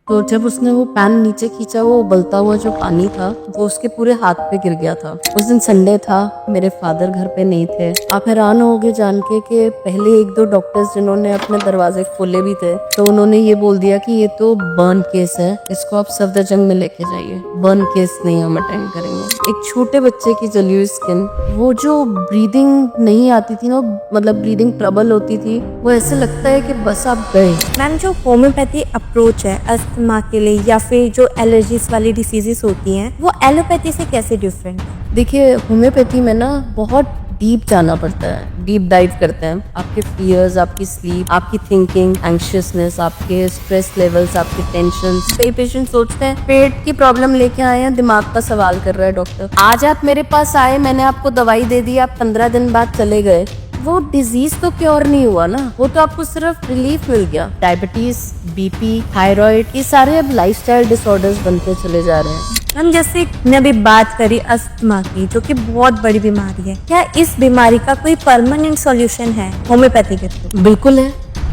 तो जब उसने वो पैन नीचे खींचा, वो उबलता हुआ जो पानी था वो उसके पूरे हाथ पे गिर गया था। उस दिन संडे था, मेरे फादर घर पे नहीं थे। आप हैरान होगे जान के कि पहले एक दो डॉक्टर्स जिन्होंने अपने दरवाजे खोले भी थे, तो उन्होंने ये बोल दिया कि ये तो बर्न केस है, इसको आप सफदरजंग में लेके जाइए, बर्न केस नहीं हम अटेंड करेंगे। एक छोटे बच्चे की जली हुई स्किन, वो जो ब्रीदिंग नहीं आती थी ना, मतलब ब्रीदिंग ट्रबल होती थी, वो ऐसे लगता है कि बस आप गए। मैम, जो होम्योपैथी अप्रोच है अस्थमा के लिए या फिर जो एलर्जीज वाली डिसीजेस होती हैं, वो एलोपैथी से कैसे डिफरेंट है? देखिए, होम्योपैथी में ना बहुत डीप जाना पड़ता है, डीप डाइव करते हैं। आपके फियर्स, आपकी स्लीप, आपकी थिंकिंग, एंग्शियसनेस, आपके स्ट्रेस लेवल्स, आपके टेंशन। कई पेशेंट सोचते हैं पेट की प्रॉब्लम लेके आए हैं, दिमाग का सवाल कर रहा है डॉक्टर। आज आप मेरे पास आए, मैंने आपको दवाई दे दी, आप 15 दिन बाद चले गए, वो डिजीज तो क्योर नहीं हुआ ना, वो तो आपको सिर्फ रिलीफ मिल गया। डायबिटीज, बीपी, थायराइड, ये सारे अब लाइफस्टाइल डिसऑर्डर्स बनते चले जा रहे हैं। मैम, जैसे ने अभी बात करी अस्थमा की, जो कि बहुत बड़ी बीमारी है, क्या इस बीमारी का कोई परमानेंट सॉल्यूशन है होम्योपैथी के थ्रू? बिल्कुल है।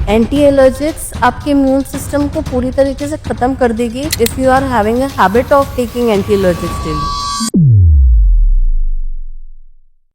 एंटी एलर्जिक्स आपके इम्यून सिस्टम को पूरी तरीके से खत्म कर देगी if you are having a habit of taking anti allergics daily.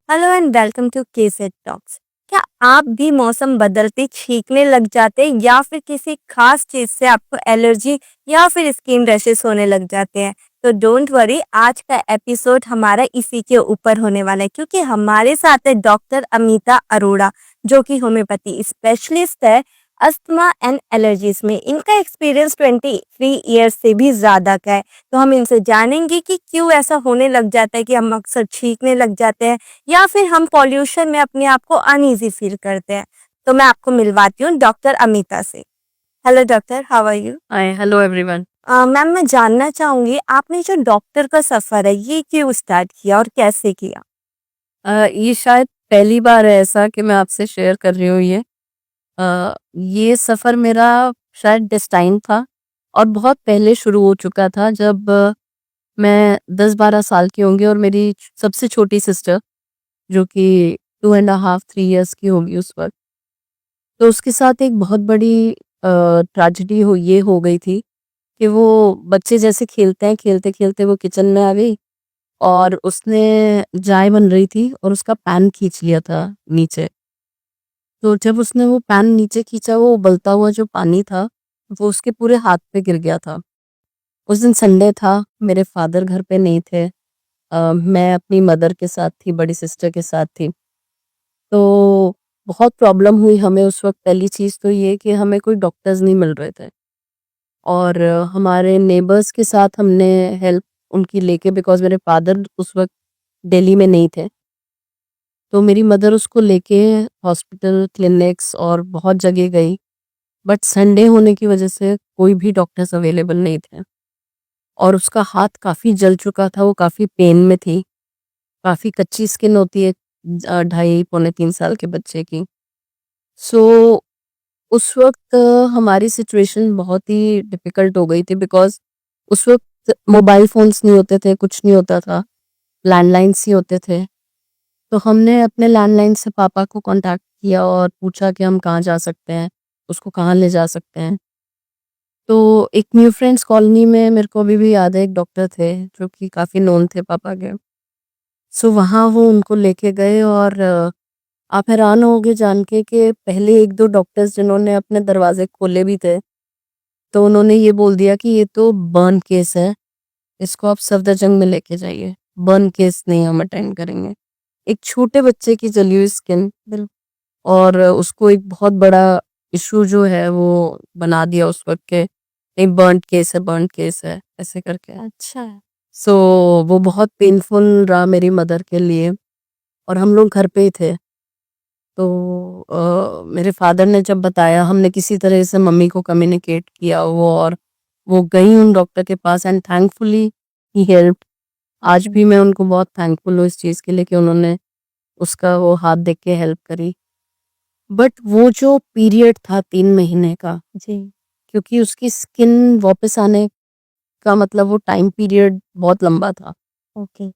Hello and welcome to केसेट टॉक्स। क्या आप भी मौसम बदलते छींकने लग जाते हैं या फिर किसी खास चीज से आपको एलर्जी या फिर स्किन रैशेस होने लग जाते हैं? तो डोंट वरी, आज का एपिसोड हमारा इसी के ऊपर होने वाला है, क्योंकि हमारे साथ है डॉक्टर अमिता अरोड़ा, जो कि होम्योपैथी स्पेशलिस्ट है अस्थमा एंड एलर्जीज में। इनका एक्सपीरियंस 23 ईयर्स से भी ज्यादा का है। तो हम इनसे जानेंगे कि क्यों ऐसा होने लग जाता है कि हम अक्सर छींकने लग जाते हैं या फिर हम पॉल्यूशन में अपने आप को अनईजी फील करते हैं। तो मैं आपको मिलवाती हूँ डॉक्टर अमिता से। Hello doctor, how are you? Hi, hello everyone. Ma'am, मैं जानना चाहूंगी आपने जो डॉक्टर का सफर है ये क्यों स्टार्ट किया और कैसे किया? ये शायद पहली बार है ऐसा कि मैं आपसे शेयर कर रही हूँ ये सफ़र मेरा शायद डेस्टाइन था और बहुत पहले शुरू हो चुका था, जब मैं 10-12 साल की होंगी और मेरी सबसे छोटी सिस्टर, जो कि 2 एंड अ हाफ 3 इयर्स की होगी उस वक़्त, तो उसके साथ एक बहुत बड़ी ट्रेजेडी हो गई थी कि वो बच्चे जैसे खेलते हैं, खेलते-खेलते वो किचन में आ गई और उसने चाय बन रही थी और उसका पैन खींच लिया था नीचे। तो जब उसने वो पैन नीचे खींचा, वो उबलता हुआ जो पानी था, वो उसके पूरे हाथ पे गिर गया था। उस दिन संडे था, मेरे फादर घर पे नहीं थे। मैं अपनी मदर के साथ थी, बड़ी सिस्टर के साथ थी। तो बहुत प्रॉब्लम हुई हमें उस वक़्त। पहली चीज़ तो ये कि हमें कोई डॉक्टर्स नहीं मिल रहे थे और हमारे नेबर्स के साथ हमने हेल्प उनकी लेके, बिकॉज़ मेरे फादर उस वक़्त दिल्ली में नहीं थे। तो मेरी मदर उसको लेके हॉस्पिटल, क्लिनिक्स और बहुत जगह गई, बट संडे होने की वजह से कोई भी डॉक्टर्स अवेलेबल नहीं थे और उसका हाथ काफ़ी जल चुका था, वो काफ़ी पेन में थी, काफ़ी कच्ची स्किन होती है ढाई पौने 3 साल के बच्चे की। सो उस वक़्त हमारी सिचुएशन बहुत ही डिफ़िकल्ट हो गई थी, बिकॉज़ उस वक़्त मोबाइल फ़ोन्स नहीं होते थे, कुछ नहीं होता था, लैंडलाइन्स ही होते थे। तो हमने अपने लैंडलाइन से पापा को कॉन्टैक्ट किया और पूछा कि हम कहाँ जा सकते हैं, उसको कहाँ ले जा सकते हैं। तो एक न्यू फ्रेंड्स कॉलोनी में मेरे को अभी भी याद है, एक डॉक्टर थे जो कि काफ़ी नोन थे पापा के। सो वहाँ वो उनको लेके गए और आप हैरान होगे जान के कि पहले एक दो डॉक्टर्स जिन्होंने अपने दरवाजे खोले भी थे, तो उन्होंने ये बोल दिया कि ये तो बर्न केस है, इसको आप सफदरजंग में लेके जाइए, बर्न केस नहीं हम अटेंड करेंगे। एक छोटे बच्चे की जली हुई स्किन और उसको एक बहुत बड़ा इशू जो है वो बना दिया उस वक़्त के, नहीं बर्न केस है, ऐसे करके। अच्छा। सो वो बहुत पेनफुल रहा मेरी मदर के लिए और हम लोग घर पे ही थे। तो मेरे फादर ने जब बताया, हमने किसी तरह से मम्मी को कम्युनिकेट किया वो, और वो गई उन डॉक्टर के पास एंड थैंकफुली ही हेल्प्ड। आज भी मैं उनको बहुत थैंकफुल हूँ इस चीज़ के लिए कि उन्होंने उसका वो हाथ देख के हेल्प करी। बट वो जो पीरियड था 3 महीने का, जी। क्योंकि उसकी स्किन वापस आने का मतलब वो टाइम पीरियड बहुत लंबा था ओके।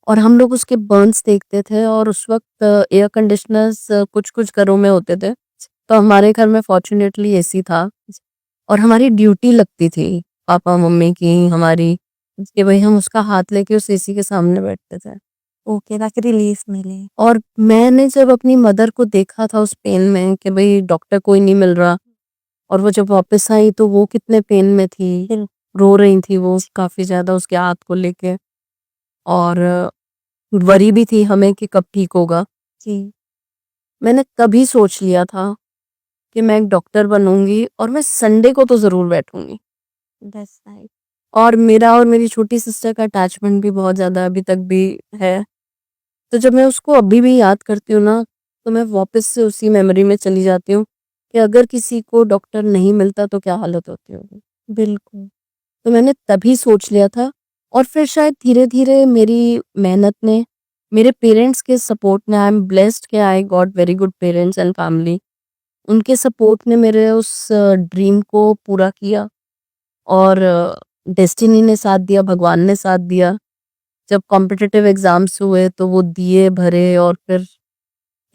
और हम लोग उसके बर्न्स देखते थे और उस वक़्त एयर कंडीशनर्स कुछ-कुछ घरों में होते थे। तो हमारे घर में फॉर्च्यूनेटली एसी था और हमारी ड्यूटी लगती थी पापा मम्मी की, हमारी, कि भाई हम उसका हाथ लेके उस एसी के सामने बैठते थे। ओके, ताकि रिलीफ मिले। और मैंने जब अपनी मदर को देखा था उस पेन में कि भाई डॉक्टर कोई नहीं मिल रहा, और वो जब वापस आई तो वो कितने पेन में थी, बिल्कुल। रो रही थी वो काफी ज्यादा उसके हाथ को लेके, और वरी भी थी हमें कि कब ठीक होगा। जी। मैंने तभी सोच लिया था कि मैं एक डॉक्टर बनूंगी और मैं संडे को तो जरूर बैठूंगी। That's nice. और मेरा और मेरी छोटी सिस्टर का अटैचमेंट भी बहुत ज्यादा अभी तक भी है। तो जब मैं उसको अभी भी याद करती हूँ ना, तो मैं वापस से उसी मेमोरी में चली जाती हूँ कि अगर किसी को डॉक्टर नहीं मिलता तो क्या हालत होती होगी। बिल्कुल। तो मैंने तभी सोच लिया था, और फिर शायद धीरे धीरे मेरी मेहनत ने, मेरे पेरेंट्स के सपोर्ट ने, आई एम ब्लेस्ड कि I got very good parents and family, उनके सपोर्ट ने मेरे उस ड्रीम को पूरा किया। और डेस्टिनी ने साथ दिया, भगवान ने साथ दिया। जब कॉम्पिटिटिव एग्जाम्स हुए तो वो दिए भरे, और फिर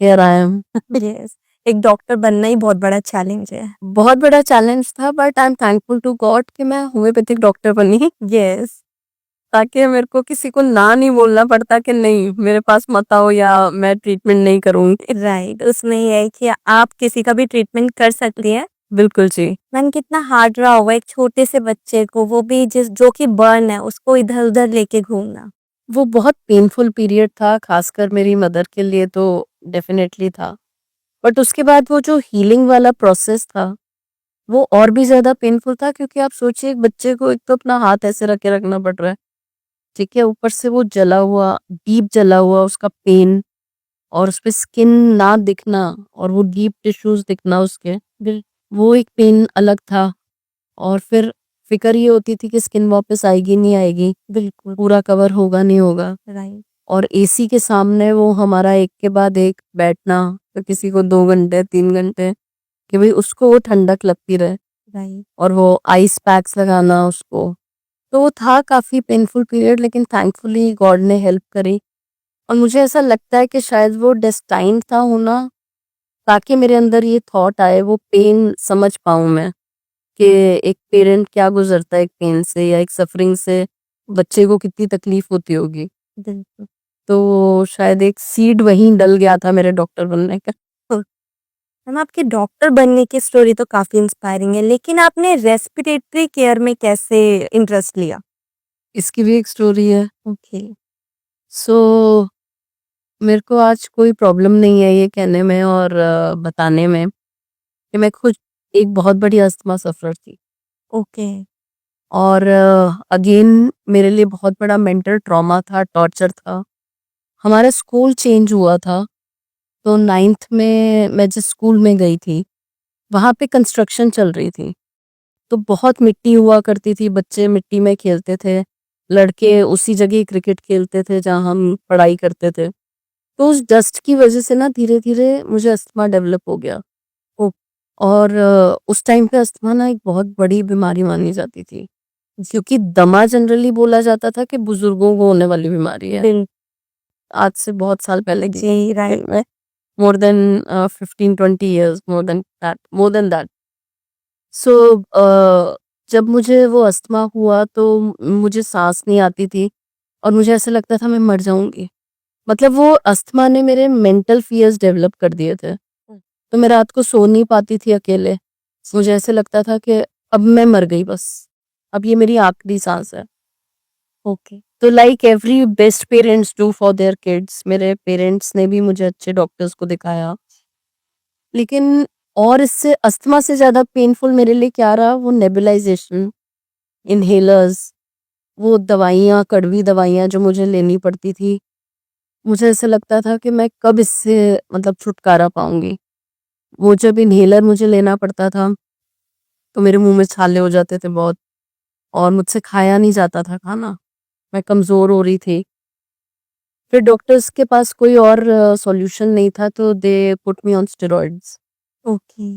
हियर आई एम। यस, एक डॉक्टर बनना ही बहुत बड़ा चैलेंज है। बहुत बड़ा चैलेंज था, but I am thankful to God कि मैं होम्योपैथिक डॉक्टर बनी, यस। ताकि मेरे को किसी को ना नहीं बोलना पड़ता कि नहीं मेरे पास मत आओ या मैं ट्रीटमेंट नहीं करूंगी। राइट, उसमें ये है कि आप किसी का भी ट्रीटमेंट कर सकती हैं। बिल्कुल जी। मैम, कितना हार्ड रहा होगा एक छोटे से बच्चे को, वो भी जिस जो कि बर्न है, उसको इधर उधर लेके घूमना। वो बहुत पेनफुल पीरियड था, खासकर मेरी मदर के लिए तो डेफिनेटली था। बट उसके बाद वो जो हीलिंग वाला प्रोसेस था वो और भी ज्यादा पेनफुल था, क्योंकि आप सोचिए एक बच्चे को एक तो अपना हाथ ऐसे रख के रखना पड़ रहा है, ठीक है, ऊपर से वो जला हुआ, डीप जला हुआ उसका पेन, और उस पे स्किन ना दिखना, और वो डीप टिश्यूज दिखना उसके, वो एक पेन अलग था। और फिर फिक्र ये होती थी कि स्किन वापस आएगी नहीं आएगी, बिल्कुल। पूरा कवर होगा नहीं होगा। राइट। और एसी के सामने वो हमारा एक के बाद एक बैठना, तो किसी को 2 घंटे 3 घंटे, कि भाई उसको वो ठंडक लगती रहे, राइट। और वो आइस पैक्स लगाना उसको। तो वो था काफी पेनफुल पीरियड, लेकिन थैंकफुली गॉड ने हेल्प करी। और मुझे ऐसा लगता है कि शायद वो डेस्टाइन था होना, ताकि मेरे अंदर ये थॉट आए, वो पेन समझ पाऊं मैं कि एक पेरेंट क्या गुजरता है एक पेन से या एक सफरिंग से, बच्चे को कितनी तकलीफ होती होगी। बिल्कुल। तो शायद एक सीड वहीं डल गया था मेरे डॉक्टर बनने का। मैम, आपके डॉक्टर बनने की स्टोरी तो काफी इंस्पायरिंग है, लेकिन आपने रेस्पिरेटरी केयर में कैसे इंटरेस्ट लिया? इसकी भी एक स्टोरी है। ओके। सो मेरे को आज कोई प्रॉब्लम नहीं है ये कहने में और बताने में कि मैं खुद एक बहुत बड़ी अस्थमा सफर थी। ओके। और अगेन मेरे लिए बहुत बड़ा मेंटल ट्रॉमा था, टॉर्चर था। हमारा स्कूल चेंज हुआ था, तो 9th में मैं जिस स्कूल में गई थी वहाँ पे कंस्ट्रक्शन चल रही थी, तो बहुत मिट्टी हुआ करती थी, बच्चे मिट्टी में खेलते थे, लड़के उसी जगह क्रिकेट खेलते थे जहाँ हम पढ़ाई करते थे। तो उस डस्ट की वजह से ना धीरे धीरे मुझे अस्थमा डेवलप हो गया। ओ, और उस टाइम पे अस्थमा ना एक बहुत बड़ी बीमारी मानी जाती थी, क्योंकि दमा जनरली बोला जाता था कि बुजुर्गों को होने वाली बीमारी है। बिल आज से बहुत साल पहले की जी। राइट। में, more than 15-20 years, more than that. So जब मुझे वो अस्थमा हुआ तो मुझे सांस नहीं आती थी, और मुझे ऐसा लगता था मैं मर जाऊंगी। मतलब वो अस्थमा ने मेरे मेंटल फियर्स डेवलप कर दिए थे, तो मैं रात को सो नहीं पाती थी अकेले। मुझे ऐसे लगता था कि अब मैं मर गई बस, अब ये मेरी आखिरी सांस है। ओके। तो like every best parents do for their kids, मेरे पेरेंट्स ने भी मुझे अच्छे डॉक्टर्स को दिखाया। लेकिन और इससे अस्थमा से ज्यादा पेनफुल मेरे लिए क्या रहा, वो नेबुलाइजेशन, इनहेलर्स, वो दवाइयाँ, कड़वी दवाइयाँ जो मुझे लेनी पड़ती थी। मुझे ऐसा लगता था कि मैं कब इससे मतलब छुटकारा पाऊंगी। वो जब इनहेलर मुझे लेना पड़ता था तो मेरे मुंह में छाले हो जाते थे बहुत, और मुझसे खाया नहीं जाता था खाना, मैं कमजोर हो रही थी। फिर डॉक्टर्स के पास कोई और सॉल्यूशन नहीं था, तो they put me on steroids. Okay.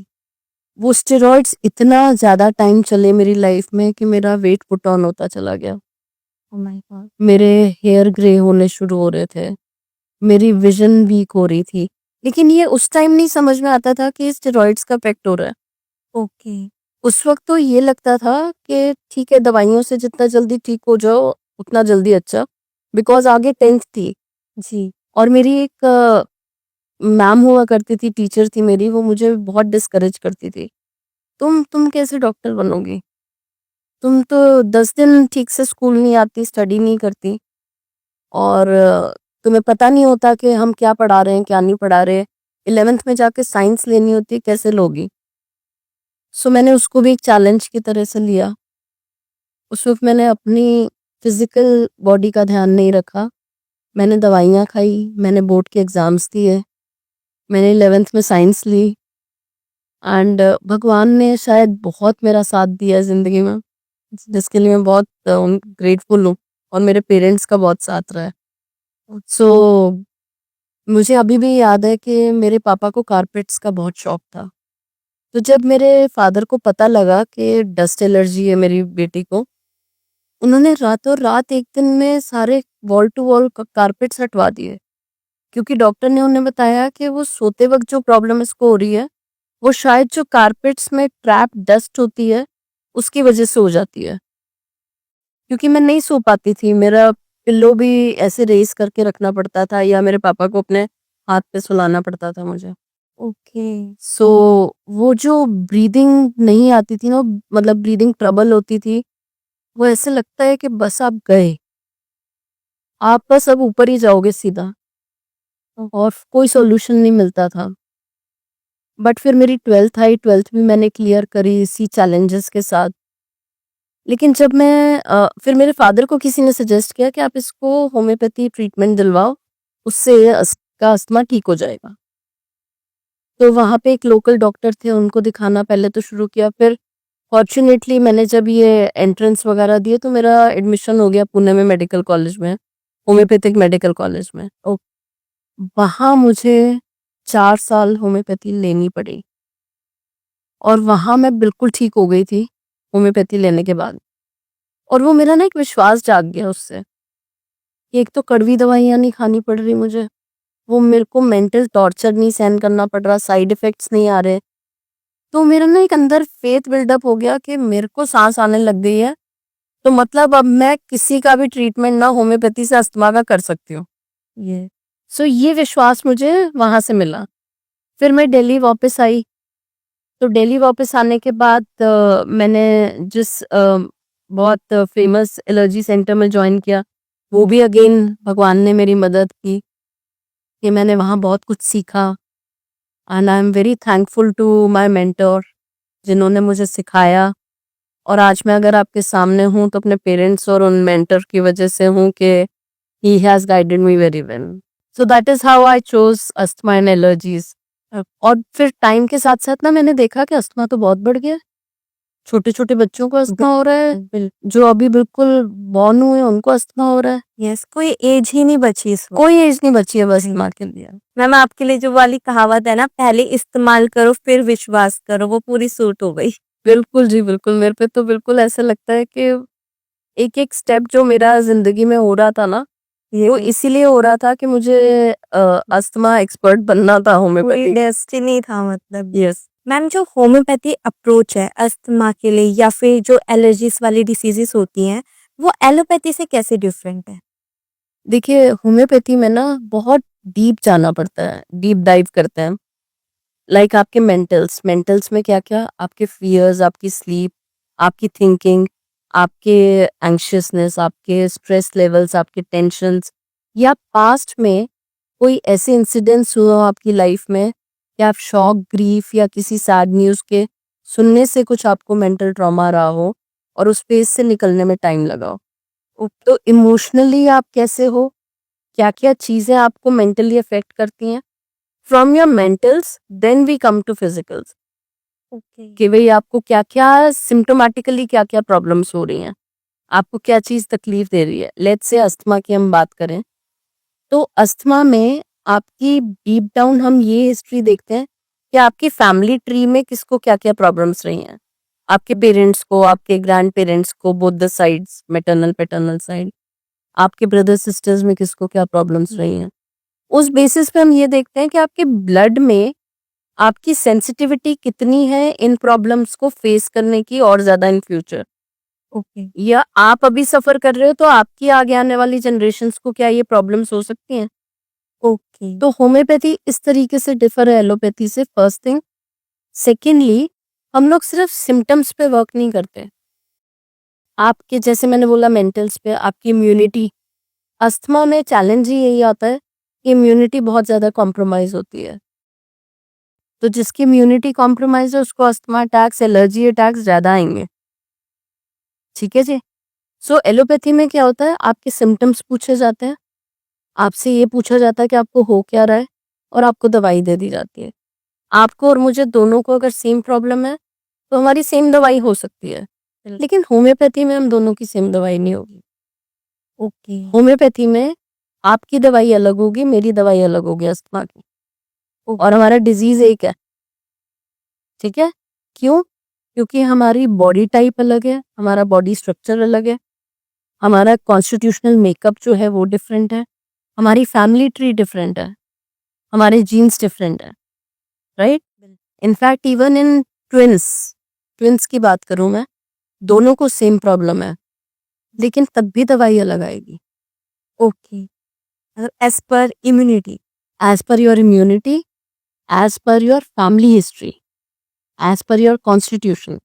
वो स्टेरॉइड्स इतना ज्यादा टाइम चले मेरी लाइफ में कि मेरा वेट पुट ऑन होता चला गया, ओह माय गॉड। मेरे हेयर ग्रे होने शुरू हो रहे थे, मेरी विजन वीक हो रही थी। लेकिन ये उस टाइम नहीं समझ में आता था कि स्टेरॉइड्स का इफेक्ट हो रहा है। ओके। उस वक़्त तो ये लगता था कि ठीक है, दवाइयों से जितना जल्दी ठीक हो जाओ, उतना जल्दी अच्छा, बिकॉज़ आगे 10th थी जी। और मेरी एक मैम हुआ करती थी, टीचर थी मेरी, वो मुझे बहुत डिस्करेज करती थी। तुम कैसे डॉक्टर बनोगी? तुम तो 10 दिन ठीक से स्कूल नहीं आती, स्टडी नहीं करती और तुम्हें पता नहीं होता कि हम क्या पढ़ा रहे हैं, क्या नहीं पढ़ा रहे। 11th में जाके साइंस लेनी होती है, कैसे लोगी? सो मैंने उसको भी एक चैलेंज की तरह से लिया। उस वक़्त मैंने अपनी फिज़िकल बॉडी का ध्यान नहीं रखा। मैंने दवाइयाँ खाई, मैंने बोर्ड के एग्ज़ाम्स दिए, मैंने 11th में साइंस ली एंड भगवान ने शायद बहुत मेरा साथ दिया ज़िंदगी में, जिसके लिए मैं बहुत ग्रेटफुल हूँ और मेरे पेरेंट्स का बहुत साथ रहा है। सो मुझे अभी भी याद है कि मेरे पापा को कारपेट्स का बहुत शौक था। तो जब मेरे फादर को पता लगा कि डस्ट एलर्जी है मेरी बेटी को, उन्होंने रातों रात एक दिन में सारे वॉल टू वॉल कारपेट्स हटवा दिए, क्योंकि डॉक्टर ने उन्हें बताया कि वो सोते वक्त जो प्रॉब्लम इसको हो रही है, वो शायद जो कारपेट्स में ट्रैप डस्ट होती है, उसकी वजह से हो जाती है। क्योंकि मैं नहीं सो पाती थी, मेरा पिल्लो भी ऐसे रेस करके रखना पड़ता था या मेरे पापा को अपने हाथ पे सुलाना पड़ता था मुझे। ओके। सो वो जो ब्रीदिंग नहीं आती थी ना, मतलब ब्रीदिंग ट्रबल होती थी, वो ऐसे लगता है कि बस आप गए, आप बस अब ऊपर ही जाओगे सीधा और कोई सॉल्यूशन नहीं मिलता था। बट फिर मेरी 12th आई, 12th भी मैंने क्लियर करी इसी चैलेंजेस के साथ। लेकिन जब फिर मेरे फादर को किसी ने सजेस्ट किया कि आप इसको होम्योपैथी ट्रीटमेंट दिलवाओ, उससे इसका अस्थमा ठीक हो जाएगा। तो वहाँ पे एक लोकल डॉक्टर थे, उनको दिखाना पहले तो शुरू किया, फिर फॉर्च्यूनेटली मैंने जब ये एंट्रेंस वगैरह दिए तो मेरा एडमिशन हो गया पुणे में मेडिकल कॉलेज में, होम्योपैथिक मेडिकल कॉलेज में। वहाँ मुझे 4 साल होम्योपैथी लेनी पड़ी और वहाँ मैं बिल्कुल ठीक हो गई थी होम्योपैथी लेने के बाद। और वो मेरा ना एक विश्वास जाग गया उससे, कि एक तो कड़वी दवाइयाँ नहीं खानी पड़ रही मुझे, वो मेरे को मेंटल टॉर्चर नहीं सहन करना पड़ रहा, साइड इफ़ेक्ट्स नहीं आ रहे। तो मेरा ना एक अंदर फेथ बिल्डअप हो गया कि मेरे को साँस आने लग गई है, तो मतलब अब मैं किसी का भी ट्रीटमेंट ना होम्योपैथी से अस्थमा का कर सकती हूँ। ये सो ये विश्वास मुझे वहाँ से मिला। फिर मैं दिल्ली वापस आई, तो दिल्ली वापस आने के बाद मैंने जिस बहुत फेमस एलर्जी सेंटर में जॉइन किया, वो भी अगेन भगवान ने मेरी मदद की कि मैंने वहाँ बहुत कुछ सीखा and I am very thankful to my mentor, जिन्होंने मुझे सिखाया। और आज मैं अगर आपके सामने हूँ तो अपने पेरेंट्स और उन मेंटर की वजह से हूँ कि he has guided me very well. So that is how I chose asthma and allergies. और फिर टाइम के साथ-साथ ना मैंने देखा कि अस्थमा तो बहुत बढ़ गया। छोटे-छोटे बच्चों को अस्थमा हो रहा है, जो अभी बिल्कुल बॉर्न हुए हैं उनको अस्थमा हो रहा है। यस, कोई एज ही नहीं बची इस वक्त। कोई एज नहीं बची है बस अस्थमा के लिए। मैम, आपके लिए जो वाली कहावत है ना, पहले इस्तेमाल करो फिर विश्वास करो, वो पूरी सूट हो गई। बिल्कुल जी, बिल्कुल। मेरे पे तो बिल्कुल ऐसा लगता है कि एक-एक स्टेप जो मेरा ज़िंदगी में हो रहा था ना, ये वो इसीलिए हो रहा था कि मुझे अस्थमा एक्सपर्ट बनना था पूरी होम्योपैथी। डेस्टिनी था मतलब। यस। मैम, जो होम्योपैथी अप्रोच है अस्थमा के लिए या फिर जो एलर्जीज वाली डिसीजेस होती हैं, वो एलोपैथी से कैसे डिफरेंट है? देखिए, होम्योपैथी में ना बहुत डीप जाना पड़ता है, डीप डाइव करते हैं। लाइक आपके मेंटल्स में क्या-क्या, आपके फ़ियर्स, आपकी स्लीप, आपकी थिंकिंग, आपके एंग्ज़ियसनेस, आपके स्ट्रेस लेवल्स, आपके टेंशन्स, या पास्ट में कोई ऐसे इंसिडेंट्स हुए हो आपकी लाइफ में कि आप शॉक, ग्रीफ या किसी सैड न्यूज़ के सुनने से कुछ आपको मेंटल ट्रॉमा रहा हो और उस फेज़ से निकलने में टाइम लगा हो। तो इमोशनली आप कैसे हो? क्या-क्या चीज़ें आपको मेंटली अफ़ेक्ट करती हैं? From your mentals then we come to physicals, okay. कि भई आपको क्या-क्या सिम्प्टोमैटिकली क्या-क्या प्रॉब्लम्स हो रही हैं? आपको क्या चीज़ तकलीफ़ दे रही है? लेट्स से अस्थमा की हम बात करें, तो अस्थमा में आपकी डीप डाउन हम ये हिस्ट्री देखते हैं कि आपकी फैमिली ट्री में किसको क्या-क्या प्रॉब्लम्स रही हैं। आपके पेरेंट्स को, आपके ग्रैंड पेरेंट्स को, both the sides, maternal, paternal side, आपके ब्रदर सिस्टर्स में किसको क्या प्रॉब्लम्स रही हैं। उस बेसिस पे हम ये देखते हैं कि आपके ब्लड में आपकी सेंसिटिविटी कितनी है इन प्रॉब्लम्स को फेस करने की और ज्यादा इन फ्यूचर, ओके। या आप अभी सफर कर रहे हो तो आपकी आगे आने वाली जनरेशन्स को क्या ये प्रॉब्लम्स हो सकती हैं। ओके। तो होम्योपैथी इस तरीके से डिफर है एलोपैथी से, फर्स्ट थिंग। सेकेंडली, हम लोग सिर्फ सिम्टम्स पे वर्क नहीं करते, आपके जैसे मैंने बोला मेंटल्स पे, आपकी इम्यूनिटी। अस्थमा में चैलेंज ही यही आता है कि इम्यूनिटी बहुत ज्यादा कॉम्प्रोमाइज होती है, तो जिसकी इम्यूनिटी कॉम्प्रोमाइज है उसको अस्थमा अटैक्स, एलर्जी अटैक्स ज्यादा आएंगे। ठीक है जी। सो एलोपैथी में क्या होता है, आपके सिम्टम्स पूछे जाते हैं, आपसे ये पूछा जाता है कि आपको हो क्या रहा है, और आपको दवाई दे दी जाती है। आपको और मुझे दोनों को अगर सेम प्रॉब्लम है तो हमारी सेम दवाई हो सकती है, लेकिन होम्योपैथी में हम दोनों की सेम दवाई नहीं होगी। ओके। होम्योपैथी में आपकी दवाई अलग होगी, मेरी दवाई अलग होगी अस्थमा की, और हमारा डिजीज एक है। ठीक है, क्यों? क्योंकि हमारी बॉडी टाइप अलग है, हमारा बॉडी स्ट्रक्चर अलग है, हमारा कॉन्स्टिट्यूशनल मेकअप जो है वो डिफरेंट है, हमारी फैमिली ट्री डिफरेंट है, हमारे जीन्स डिफरेंट है, right. In fact even in twins, twins की बात करूं मैं, दोनों को सेम प्रॉब्लम है, लेकिन तब भी दवाई अलग आएगी। ओके। मतलब as per immunity. As per your immunity, as per your family history, as per your constitution,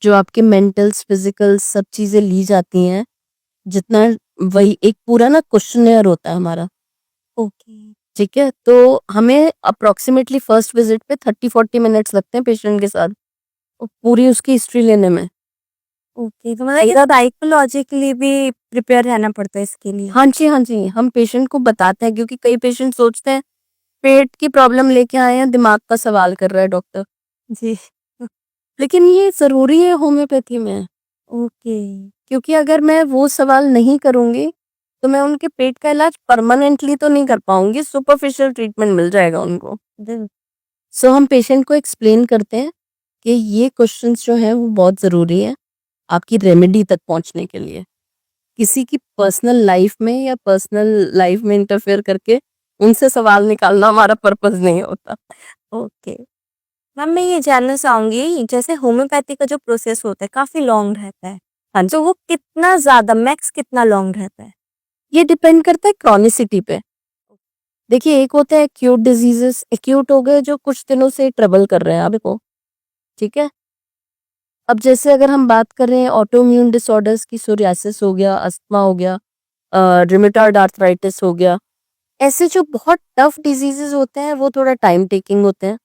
जो आपके मेंटल्स फिजिकल्स सब चीजें ली जाती हैं, जितना वही एक पूरा ना क्वेश्चनेयर होता है हमारा। ओके। ठीक है, तो हमें अप्रोक्सीमेटली फर्स्ट विजिट पे 30-40 मिनट्स लगते हैं पेशेंट के साथ पूरी उसकी हिस्ट्री लेने में। ओके, तो मतलब ये साइकोलॉजिकली भी प्रिपेयर रहना पड़ता है इसके लिए। हाँ जी, हाँ जी, हम पेशेंट को बताते हैं, क्योंकि कई पेशेंट सोचते हैं पेट की प्रॉब्लम लेके आए हैं, दिमाग का सवाल कर रहा है डॉक्टर, जी। लेकिन ये जरूरी है होम्योपैथी में, ओके। क्योंकि अगर मैं वो सवाल नहीं करूंगी तो मैं उनके पेट का इलाज परमानेंटली तो नहीं कर पाऊंगी, सुपरफिशियल ट्रीटमेंट मिल जाएगा उनको। बिल- सो हम पेशेंट को एक्सप्लेन करते हैं कि ये क्वेश्चंस जो हैं वो बहुत ज़रूरी है आपकी रेमेडी तक पहुंचने के लिए। किसी की पर्सनल लाइफ में या पर्सनल लाइफ में इंटरफेयर करके उनसे सवाल निकालना हमारा पर्पस नहीं होता। ओके। मैम मैं ये जानना चाहूंगी, जैसे होम्योपैथी का जो प्रोसेस होता है काफी लॉन्ग रहता है, हाँ जी, तो वो कितना ज्यादा मैक्स कितना लॉन्ग रहता है? ये डिपेंड करता है क्रॉनिसिटी पे। देखिए, एक होता है एक्यूट डिजीजेस, एक्यूट हो गए जो कुछ दिनों से ट्रबल कर रहे हैं आपको। ठीक है, अब जैसे अगर हम बात करें ऑटोइम्यून डिसऑर्डर्स की, सोरियासिस हो गया, अस्थमा हो गया, रिमेटॉइड आर्थराइटिस हो गया, ऐसे जो बहुत टफ डिजीजेस होते हैं वो थोड़ा टाइम टेकिंग होते हैं,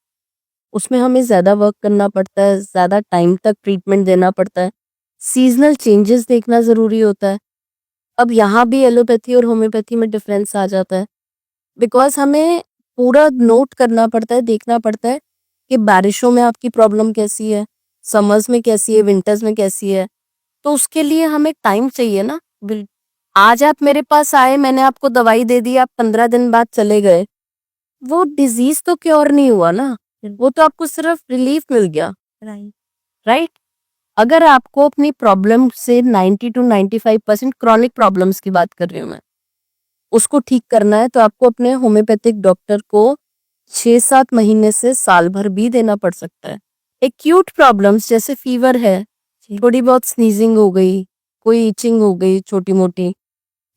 उसमें हमें ज़्यादा वर्क करना पड़ता है, ज़्यादा टाइम तक ट्रीटमेंट देना पड़ता है, सीजनल चेंजेस देखना ज़रूरी होता है। अब यहाँ भी एलोपैथी और होम्योपैथी में डिफरेंस आ जाता है, बिकॉज हमें पूरा नोट करना पड़ता है, देखना पड़ता है कि बारिशों में आपकी प्रॉब्लम कैसी है, समर्स में कैसी है, विंटर्स में कैसी है, तो उसके लिए हमें टाइम चाहिए ना। आज आप मेरे पास आए, मैंने आपको दवाई दे दी, आप 15 दिन बाद चले गए, वो डिजीज तो क्योर नहीं हुआ ना, वो तो आपको सिर्फ रिलीफ मिल गया, राइट। राइट। अगर आपको अपनी प्रॉब्लम से 90 to 95% क्रॉनिक प्रॉब्लम्स की बात कर रही हूँ मैं, उसको ठीक करना है तो आपको अपने होम्योपैथिक डॉक्टर को 6-7 महीने से साल भर भी देना पड़ सकता है। एक्यूट प्रॉब्लम्स जैसे फीवर है, थोड़ी बहुत स्नीजिंग हो गई, कोई इचिंग हो गई छोटी मोटी,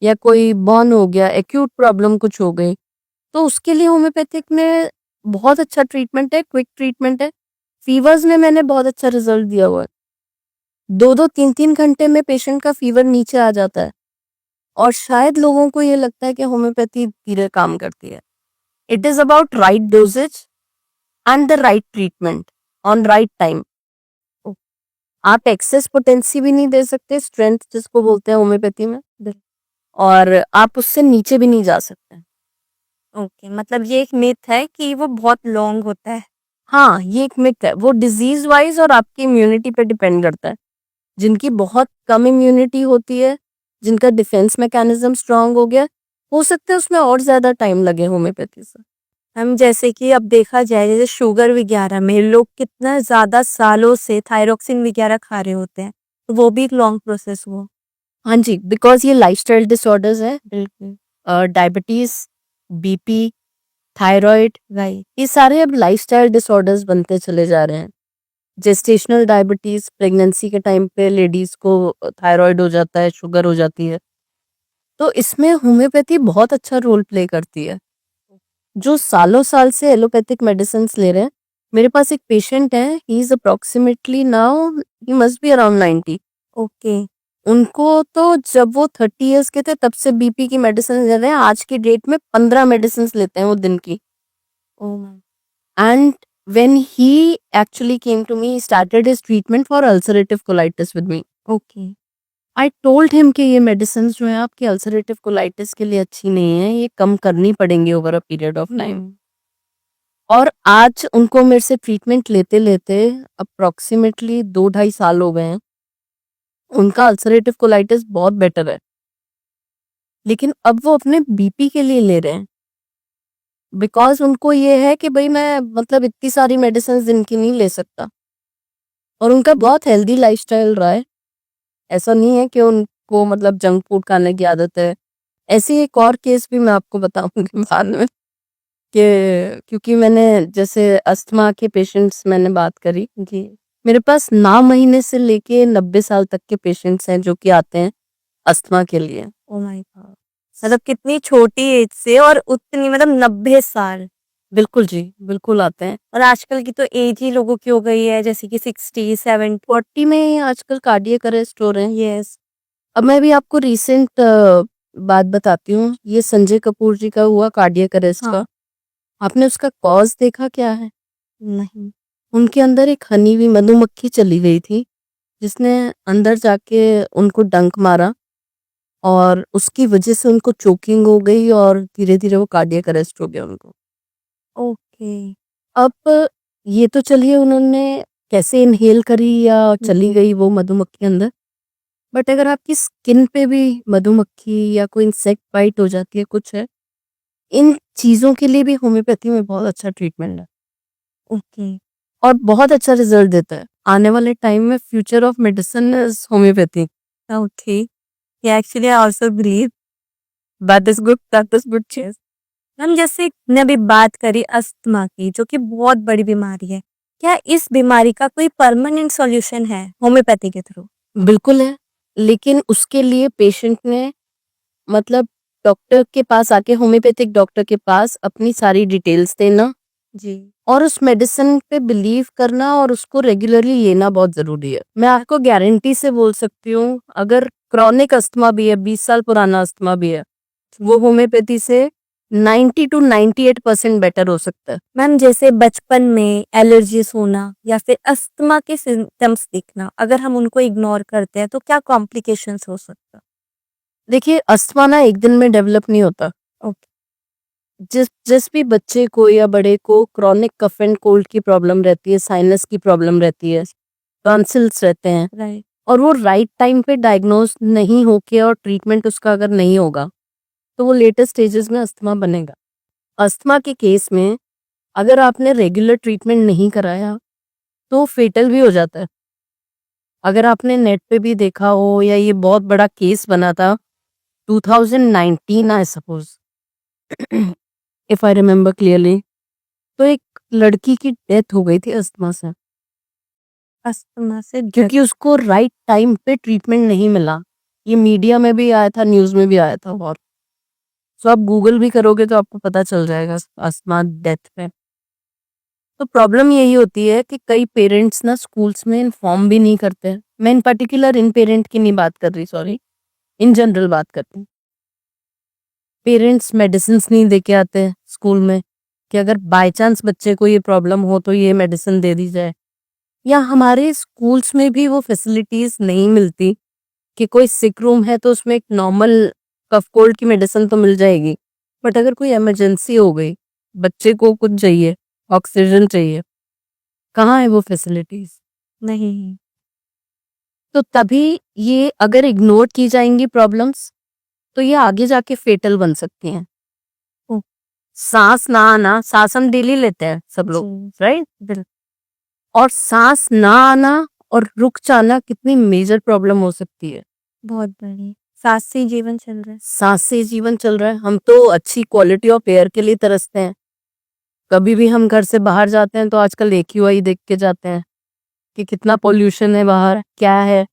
या कोई बर्न हो गया, एक्यूट प्रॉब्लम कुछ हो गई, तो उसके लिए होम्योपैथिक में बहुत अच्छा ट्रीटमेंट है, क्विक ट्रीटमेंट है। फीवर्स में मैंने बहुत अच्छा रिजल्ट दिया हुआ है, 2-2 3-3 घंटे में पेशेंट का फीवर नीचे आ जाता है, और शायद लोगों को ये लगता है कि होम्योपैथी धीरे काम करती है। It is about right dosages and the right treatment on right time. आप एक्सेस पोटेंसी भी नहीं दे सकते, स्ट्रेंथ जिसको बोलते हैं होम्योपैथी में, और आप उससे नीचे भी नहीं जा सकते। ओके, मतलब ये एक मिथ है कि वो बहुत लॉन्ग होता है। हाँ, ये एक मिथ है, वो डिजीज वाइज और आपकी इम्यूनिटी पे डिपेंड करता है। जिनकी बहुत कम इम्यूनिटी होती है, जिनका डिफेंस मैकेनिज्म स्ट्रांग हो सकता है उसमें और ज्यादा टाइम लगे होम्योपैथी से। हम जैसे कि अब देखा जाए, जैसे शुगर वगैरह में लोग कितना ज्यादा सालों से थायरोक्सिन वगैरह खा रहे होते हैं, तो वो भी एक लॉन्ग प्रोसेस हुआ। हाँ जी, बिकॉज ये लाइफस्टाइल डिसऑर्डर्स है, बिल्कुल। Diabetes, BP, thyroid, right. ये सारे अब लाइफस्टाइल डिसऑर्डर्स बनते चले जा रहे हैं। जेस्टेशनल डायबिटीज, प्रेगनेंसी के टाइम पे लेडीज को थायराइड हो जाता है, शुगर हो जाती है। तो इसमें होम्योपैथी बहुत अच्छा रोल प्ले करती है। जो सालों साल से एलोपैथिक मेडिसिन ले रहे हैं, मेरे पास एक पेशेंट है, he is approximately now, he must be around 90। Okay. उनको तो जब वो 30 इयर्स के थे तब से बीपी की मेडिसिन ले रहे हैं। आज की डेट में 15 मेडिसिन लेते हैं वो दिन की। Oh my. And when he actually came to me, he started his treatment for ulcerative colitis with me. Okay. I told him कि ये मेडिसिन जो है आपकी अल्सरेटिव कोलाइटिस के लिए अच्छी नहीं है, ये कम करनी पड़ेंगी over a period of time. और आज उनको मेरे से ट्रीटमेंट लेते लेते अप्रोक्सीमेटली 2-2.5 साल हो गए हैं। उनका अल्सरेटिव कोलाइटिस बहुत बेटर है, लेकिन अब वो अपने बीपी के लिए ले रहे हैं, बिकॉज उनको ये है कि भाई मैं मतलब इतनी सारी मेडिसिन दिन की नहीं ले सकता। और उनका बहुत हेल्दी लाइफस्टाइल रहा है, ऐसा नहीं है कि उनको मतलब जंक फूड खाने की आदत है। ऐसे एक और केस भी मैं आपको बताऊंगी बाद में, कि क्योंकि मैंने जैसे अस्थमा के पेशेंट्स मैंने बात करी, जी। मेरे पास 9 महीने से लेके 90 साल तक के पेशेंट्स हैं जो कि आते हैं अस्थमा के लिए। Oh my God. मतलब कितनी छोटी एज से और उतनी मतलब 90 साल। बिल्कुल जी, बिल्कुल आते हैं। और आजकल की तो एज ही लोगों की हो गई है जैसे कि 60 70। 40 में ही आजकल कार्डियक अरेस्ट हो रहे हैं। यस। अब मैं भी आपको रिसेंट बात बताती हूँ, ये संजय कपूर जी का हुआ कार्डियक अरेस्ट हाँ। का। आपने उसका कॉज देखा क्या है? नहीं। उनके अंदर एक हनी हुई मधुमक्खी चली गई थी, जिसने अंदर जाके उनको डंक मारा और उसकी वजह से उनको चोकिंग हो गई और धीरे धीरे वो कार्डियक अरेस्ट हो गया उनको। ओके। अब ये तो चलिए उन्होंने कैसे इनहेल करी या चली जी। गई वो मधुमक्खी अंदर, बट अगर आपकी स्किन पे भी मधुमक्खी या कोई इंसेक्ट बाइट हो जाती है, कुछ है, इन चीजों के लिए भी होम्योपैथी में बहुत अच्छा ट्रीटमेंट है ओके। और बहुत अच्छा रिजल्ट देता है। आने वाले टाइम में future of medicine is homeopathy. Okay. ये actually I also believe that is good, that is good चीज। मैम जैसे ने अभी बात करी अस्थमा की जो कि बहुत बड़ी बीमारी है, क्या इस बीमारी का कोई परमानेंट सॉल्यूशन है होम्योपैथी के थ्रू? बिल्कुल है, लेकिन उसके लिए पेशेंट ने मतलब डॉक्टर के पास आके, होम्योपैथिक डॉक्टर के पास अपनी सारी डिटेल्स देना जी। और उस मेडिसिन पे बिलीव करना और उसको रेगुलरली लेना बहुत जरूरी है। मैं आपको गारंटी से बोल सकती हूँ, अगर क्रॉनिक अस्थमा भी है, 20 साल पुराना अस्थमा भी है, वो होम्योपैथी से 90 to 98% बेटर हो सकता है। मैम जैसे बचपन में एलर्जीज होना या फिर अस्थमा के सिम्टम्स दिखना, अगर हम उनको इग्नोर करते हैं तो क्या कॉम्प्लिकेशंस हो सकता? देखिए, अस्थमा ना एक दिन में डेवलप नहीं होता। ओके। जिस भी बच्चे को या बड़े को क्रॉनिक कफ एंड कोल्ड की प्रॉब्लम रहती है, साइनस की प्रॉब्लम रहती है, टॉन्सिल्स रहते हैं, राइट। और वो राइट टाइम पे डायग्नोज नहीं होके और ट्रीटमेंट उसका अगर नहीं होगा, तो वो लेटेस्ट स्टेजेस में अस्थमा बनेगा। अस्थमा के केस में अगर आपने रेगुलर ट्रीटमेंट नहीं कराया तो फेटल भी हो जाता है। अगर आपने नेट पे भी देखा हो, या ये बहुत बड़ा केस बना था 2019 I suppose, if I remember clearly, तो एक लड़की की डेथ हो गई थी अस्थमा से, अस्थमा से क्योंकि उसको राइट टाइम पे ट्रीटमेंट नहीं मिला। ये मीडिया में भी आया था, न्यूज में भी आया था बहुत। सो आप गूगल भी करोगे तो आपको पता चल जाएगा अस्थमा डेथ पे। तो प्रॉब्लम यही होती है कि कई पेरेंट्स ना स्कूल्स में इन्फॉर्म भी नहीं करते। मैं इन पर्टिकुलर इन पेरेंट की नहीं बात कर रही, सॉरी, इन जनरल बात करती हूँ। पेरेंट्स मेडिसिन नहीं दे के आते हैं स्कूल में कि अगर बाय चांस बच्चे को ये प्रॉब्लम हो तो ये मेडिसिन दे दी जाए, या हमारे स्कूल्स में भी वो फैसिलिटीज नहीं मिलती कि कोई सिक रूम है तो उसमें एक नॉर्मल कफ कोल्ड की मेडिसिन तो मिल जाएगी, बट अगर कोई इमरजेंसी हो गई, बच्चे को कुछ चाहिए, ऑक्सीजन चाहिए, कहाँ है वो फैसिलिटीज? नहीं। तो तभी ये अगर इग्नोर की जाएंगी प्रॉब्लम्स, तो ये आगे जाके फेटल बन सकती हैं। ओ। सांस ना आना, सांस हम डेली लेते हैं सब लोग, जी। राइट? बिल्कुल। और सांस ना आना और रुक जाना कितनी मेजर प्रॉब्लम हो सकती है। बहुत बड़ी। सांस से ही जीवन चल रहा है। सांस से जीवन चल रहा है। हम तो अच्छी क्वालिटी ऑफ एयर के लिए तरसते हैं, कभी भी हम घर से बाहर जाते हैं तो आजकल AQI देख के जाते हैं कि कितना पोल्यूशन है बाहर, क्या है।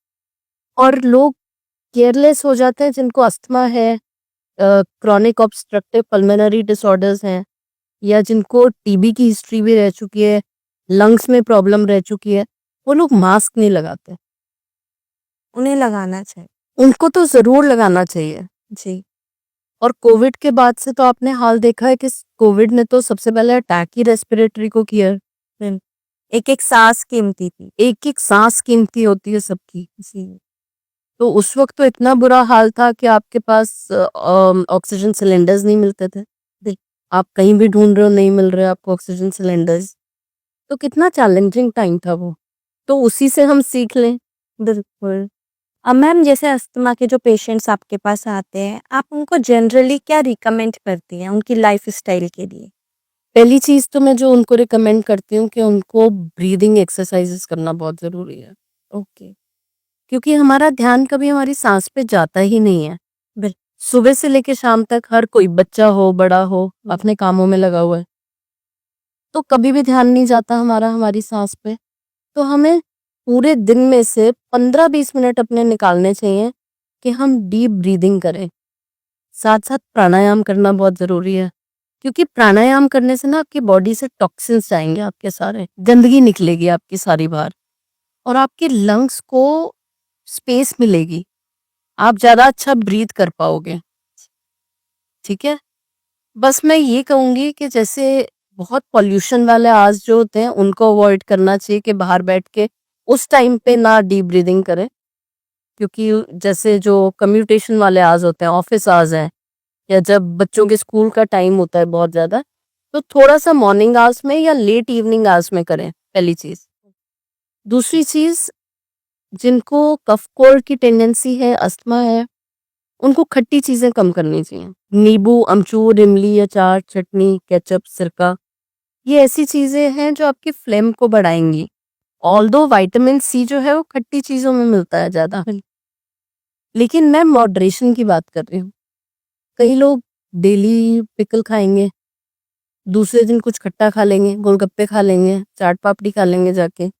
और लोग केयरलेस हो जाते हैं जिनको अस्थमा है, क्रॉनिक ऑब्स्ट्रक्टिव पल्मोनरी डिसऑर्डर्स हैं, या जिनको टीबी की हिस्ट्री भी रह चुकी है, लंग्स में प्रॉब्लम रह चुकी है, वो लोग मास्क नहीं लगाते। उन्हें लगाना चाहिए। उनको तो जरूर लगाना चाहिए। जी। और कोविड के बाद से तो आपने हाल देखा है कि कोविड ने तो सबसे पहले अटैक ही रेस्पिरेटरी को किया। एक एक सांस कीमती थी। एक एक सांस कीमती होती है सबकी। जी। तो उस वक्त तो इतना बुरा हाल था कि आपके पास ऑक्सीजन सिलेंडर्स नहीं मिलते थे। आप कहीं भी ढूंढ रहे हो, नहीं मिल रहे आपको ऑक्सीजन सिलेंडर्स। तो कितना चैलेंजिंग टाइम था वो। तो उसी से हम सीख लें। बिल्कुल। अब मैम जैसे अस्थमा के जो पेशेंट्स आपके पास आते हैं, आप उनको जनरली क्या रिकमेंड करती हैं उनकी लाइफस्टाइल के लिए? पहली चीज तो मैं जो उनको रिकमेंड करती हूँ कि उनको ब्रीदिंग एक्सरसाइजेस करना बहुत जरूरी है। ओके। क्योंकि हमारा ध्यान कभी हमारी सांस पे जाता ही नहीं है। सुबह से लेके शाम तक हर कोई, बच्चा हो बड़ा हो, अपने कामों में लगा हुआ है, तो कभी भी ध्यान नहीं जाता हमारा हमारी सांस पे। तो हमें पूरे दिन में से 15-20 मिनट अपने निकालने चाहिए कि हम डीप ब्रीदिंग करें। साथ साथ प्राणायाम करना बहुत जरूरी है, क्योंकि प्राणायाम करने से ना आपकी बॉडी से टॉक्सिन्स जाएंगे, आपके सारे गंदगी निकलेगी आपकी सारी बाहर, और आपके लंग्स को स्पेस मिलेगी, आप ज्यादा अच्छा ब्रीथ कर पाओगे। ठीक है। बस मैं ये कहूंगी कि जैसे बहुत पॉल्यूशन वाले आवाज जो होते हैं उनको अवॉइड करना चाहिए, कि बाहर बैठ के उस टाइम पे ना डीप ब्रीदिंग करें। क्योंकि जैसे जो कम्यूटेशन वाले आवाज होते हैं, ऑफिस आवाज है, या जब बच्चों के स्कूल का टाइम होता है बहुत ज्यादा, तो थोड़ा सा मॉर्निंग आवर्स में या लेट इवनिंग आवर्स में करें, पहली चीज। दूसरी चीज, जिनको कफ कोल्ड की टेंडेंसी है, अस्थमा है, उनको खट्टी चीजें कम करनी चाहिए। नींबू, अमचूर, इमली, अचार, चटनी, केचप, सिरका, ये ऐसी चीजें हैं जो आपकी फ्लेम को बढ़ाएंगी। ऑल्दो विटामिन सी जो है वो खट्टी चीजों में मिलता है ज्यादा, लेकिन मैं मॉडरेशन की बात कर रही हूँ। कई लोग डेली पिकल खाएंगे, दूसरे दिन कुछ खट्टा खा लेंगे, गोलगप्पे खा लेंगे, चाट पापड़ी खा लेंगे जाके।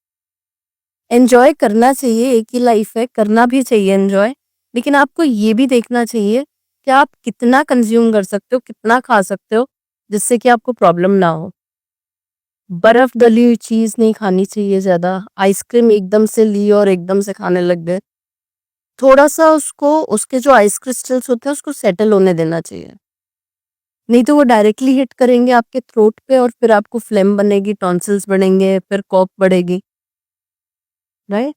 एंजॉय करना चाहिए, एक ही लाइफ है, करना भी चाहिए एंजॉय, लेकिन आपको ये भी देखना चाहिए कि आप कितना कंज्यूम कर सकते हो, कितना खा सकते हो, जिससे कि आपको प्रॉब्लम ना हो। बर्फ डली हुई चीज नहीं खानी चाहिए ज्यादा। आइसक्रीम एकदम से ली और एकदम से खाने लग गए, थोड़ा सा उसको, उसके जो आइस क्रिस्टल्स होते हैं उसको सेटल होने देना चाहिए, नहीं तो वो डायरेक्टली हिट करेंगे आपके थ्रोट पे, और फिर आपको फ्लेम बनेगी, टॉन्सिल्स बढ़ेंगे, फिर कॉफ बढ़ेगी। राइट।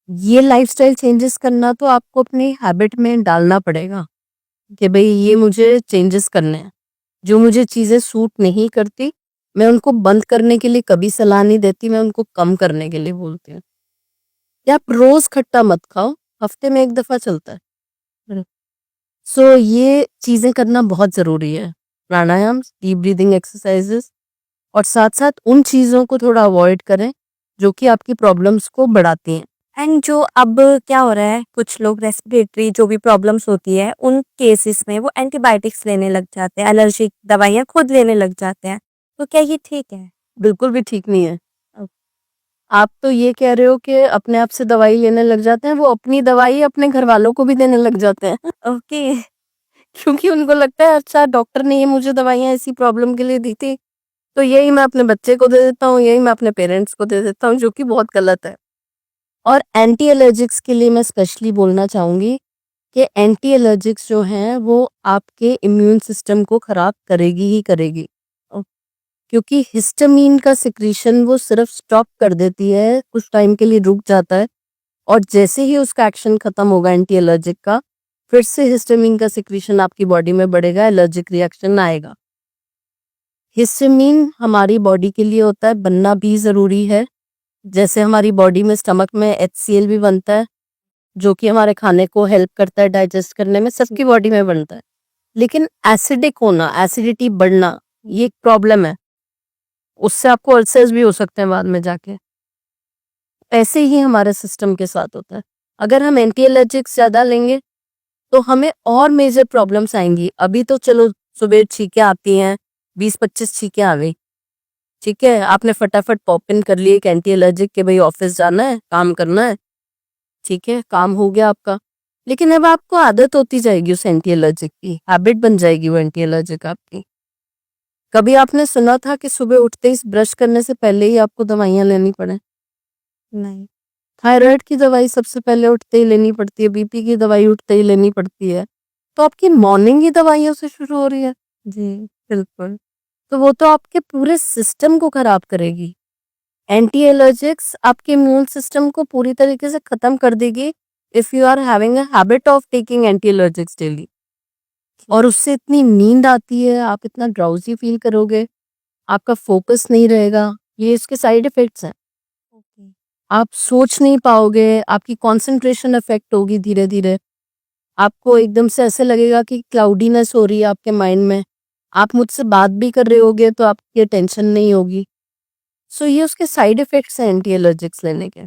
ये लाइफस्टाइल चेंजेस करना तो आपको अपनी हैबिट में डालना पड़ेगा, कि भाई ये मुझे चेंजेस करने हैं। जो मुझे चीजें सूट नहीं करती, मैं उनको बंद करने के लिए कभी सलाह नहीं देती, मैं उनको कम करने के लिए बोलती हूँ। या आप रोज खट्टा मत खाओ, हफ्ते में एक दफा चलता है। सो ये चीजें करना बहुत जरूरी है, प्राणायाम, डीप ब्रीदिंग एक्सरसाइजेस, और साथ साथ उन चीजों को थोड़ा अवॉइड करें जो कि आपकी प्रॉब्लम्स को बढ़ाती हैं। एंड जो अब क्या हो रहा है, कुछ लोग रेस्पिरेटरी जो भी प्रॉब्लम्स होती है उन केसेस में वो एंटीबायोटिक्स लेने लग जाते हैं, एलर्जिक दवाइयाँ खुद लेने लग जाते हैं, तो क्या ये ठीक है? बिल्कुल भी ठीक नहीं है। आप तो ये कह रहे हो कि अपने आप से दवाई लेने लग जाते हैं, वो अपनी दवाई अपने घर वालों को भी देने लग जाते हैं। ओके। क्योंकि उनको लगता है अच्छा डॉक्टर ने ये मुझे दवाइयाँ ऐसी प्रॉब्लम के लिए दी थी, तो यही मैं अपने बच्चे को दे देता हूँ, यही मैं अपने पेरेंट्स को दे देता हूँ, जो कि बहुत गलत है। और एंटी एलर्जिक्स के लिए मैं स्पेशली बोलना चाहूंगी कि एंटी एलर्जिक्स जो हैं वो आपके इम्यून सिस्टम को खराब करेगी ही करेगी, क्योंकि हिस्टामीन का सिक्रीशन वो सिर्फ स्टॉप कर देती है, कुछ टाइम के लिए रुक जाता है, और जैसे ही उसका एक्शन खत्म होगा एंटी एलर्जिक का, फिर से हिस्टामीन का सिक्रीशन आपकी बॉडी में बढ़ेगा, एलर्जिक रिएक्शन आएगा। हिस्टामीन हमारी बॉडी के लिए होता है, बनना भी जरूरी है। जैसे हमारी बॉडी में, स्टमक में HCl भी बनता है, जो कि हमारे खाने को हेल्प करता है डाइजेस्ट करने में, सबकी बॉडी में बनता है। लेकिन एसिडिक होना, एसिडिटी बढ़ना, ये एक प्रॉब्लम है, उससे आपको अल्सर्स भी हो सकते हैं बाद में जाके। ऐसे ही हमारे सिस्टम के साथ होता है। अगर हम एंटी एलर्जिक्स ज्यादा लेंगे तो हमें और मेजर प्रॉब्लम्स आएंगी। अभी तो चलो सुबह छींकें आती हैं, 20-25 छींकें आ गई, ठीक है, आपने फटाफट पॉप इन कर लिए एक एंटी एलर्जिक कि भाई ऑफिस जाना है, काम करना है, ठीक है, काम हो गया आपका। लेकिन अब आपको आदत होती जाएगी उस एंटी एलर्जिक की, हैबिट बन जाएगी वो एंटी एलर्जिक आपकी। कभी आपने सुना था कि सुबह उठते ही ब्रश करने से पहले ही आपको दवाइयाँ लेनी पड़े? नहीं। थायराइड की दवाई सबसे पहले उठते ही लेनी पड़ती है, बीपी की दवाई उठते ही लेनी पड़ती है। तो आपकी मॉर्निंग ही दवाइयों से शुरू हो रही है, जी, बिल्कुल। तो वो तो आपके पूरे सिस्टम को खराब करेगी। एंटी एलर्जिक्स आपके इम्यून सिस्टम को पूरी तरीके से खत्म कर देगी if you are having a habit of taking anti allergics daily. और उससे इतनी नींद आती है, आप इतना ड्राउजी फील करोगे, आपका फोकस नहीं रहेगा, ये इसके साइड इफेक्ट्स हैं। ओके। आप सोच नहीं पाओगे, आपकी कंसंट्रेशन अफेक्ट होगी धीरे धीरे, आपको एकदम से ऐसे लगेगा कि क्लाउडीनेस हो रही है आपके माइंड में, आप मुझसे बात भी कर रहे होगे तो आपकी टेंशन नहीं होगी। सो ये उसके साइड इफेक्ट्स हैं एंटी एलर्जिक्स लेने के।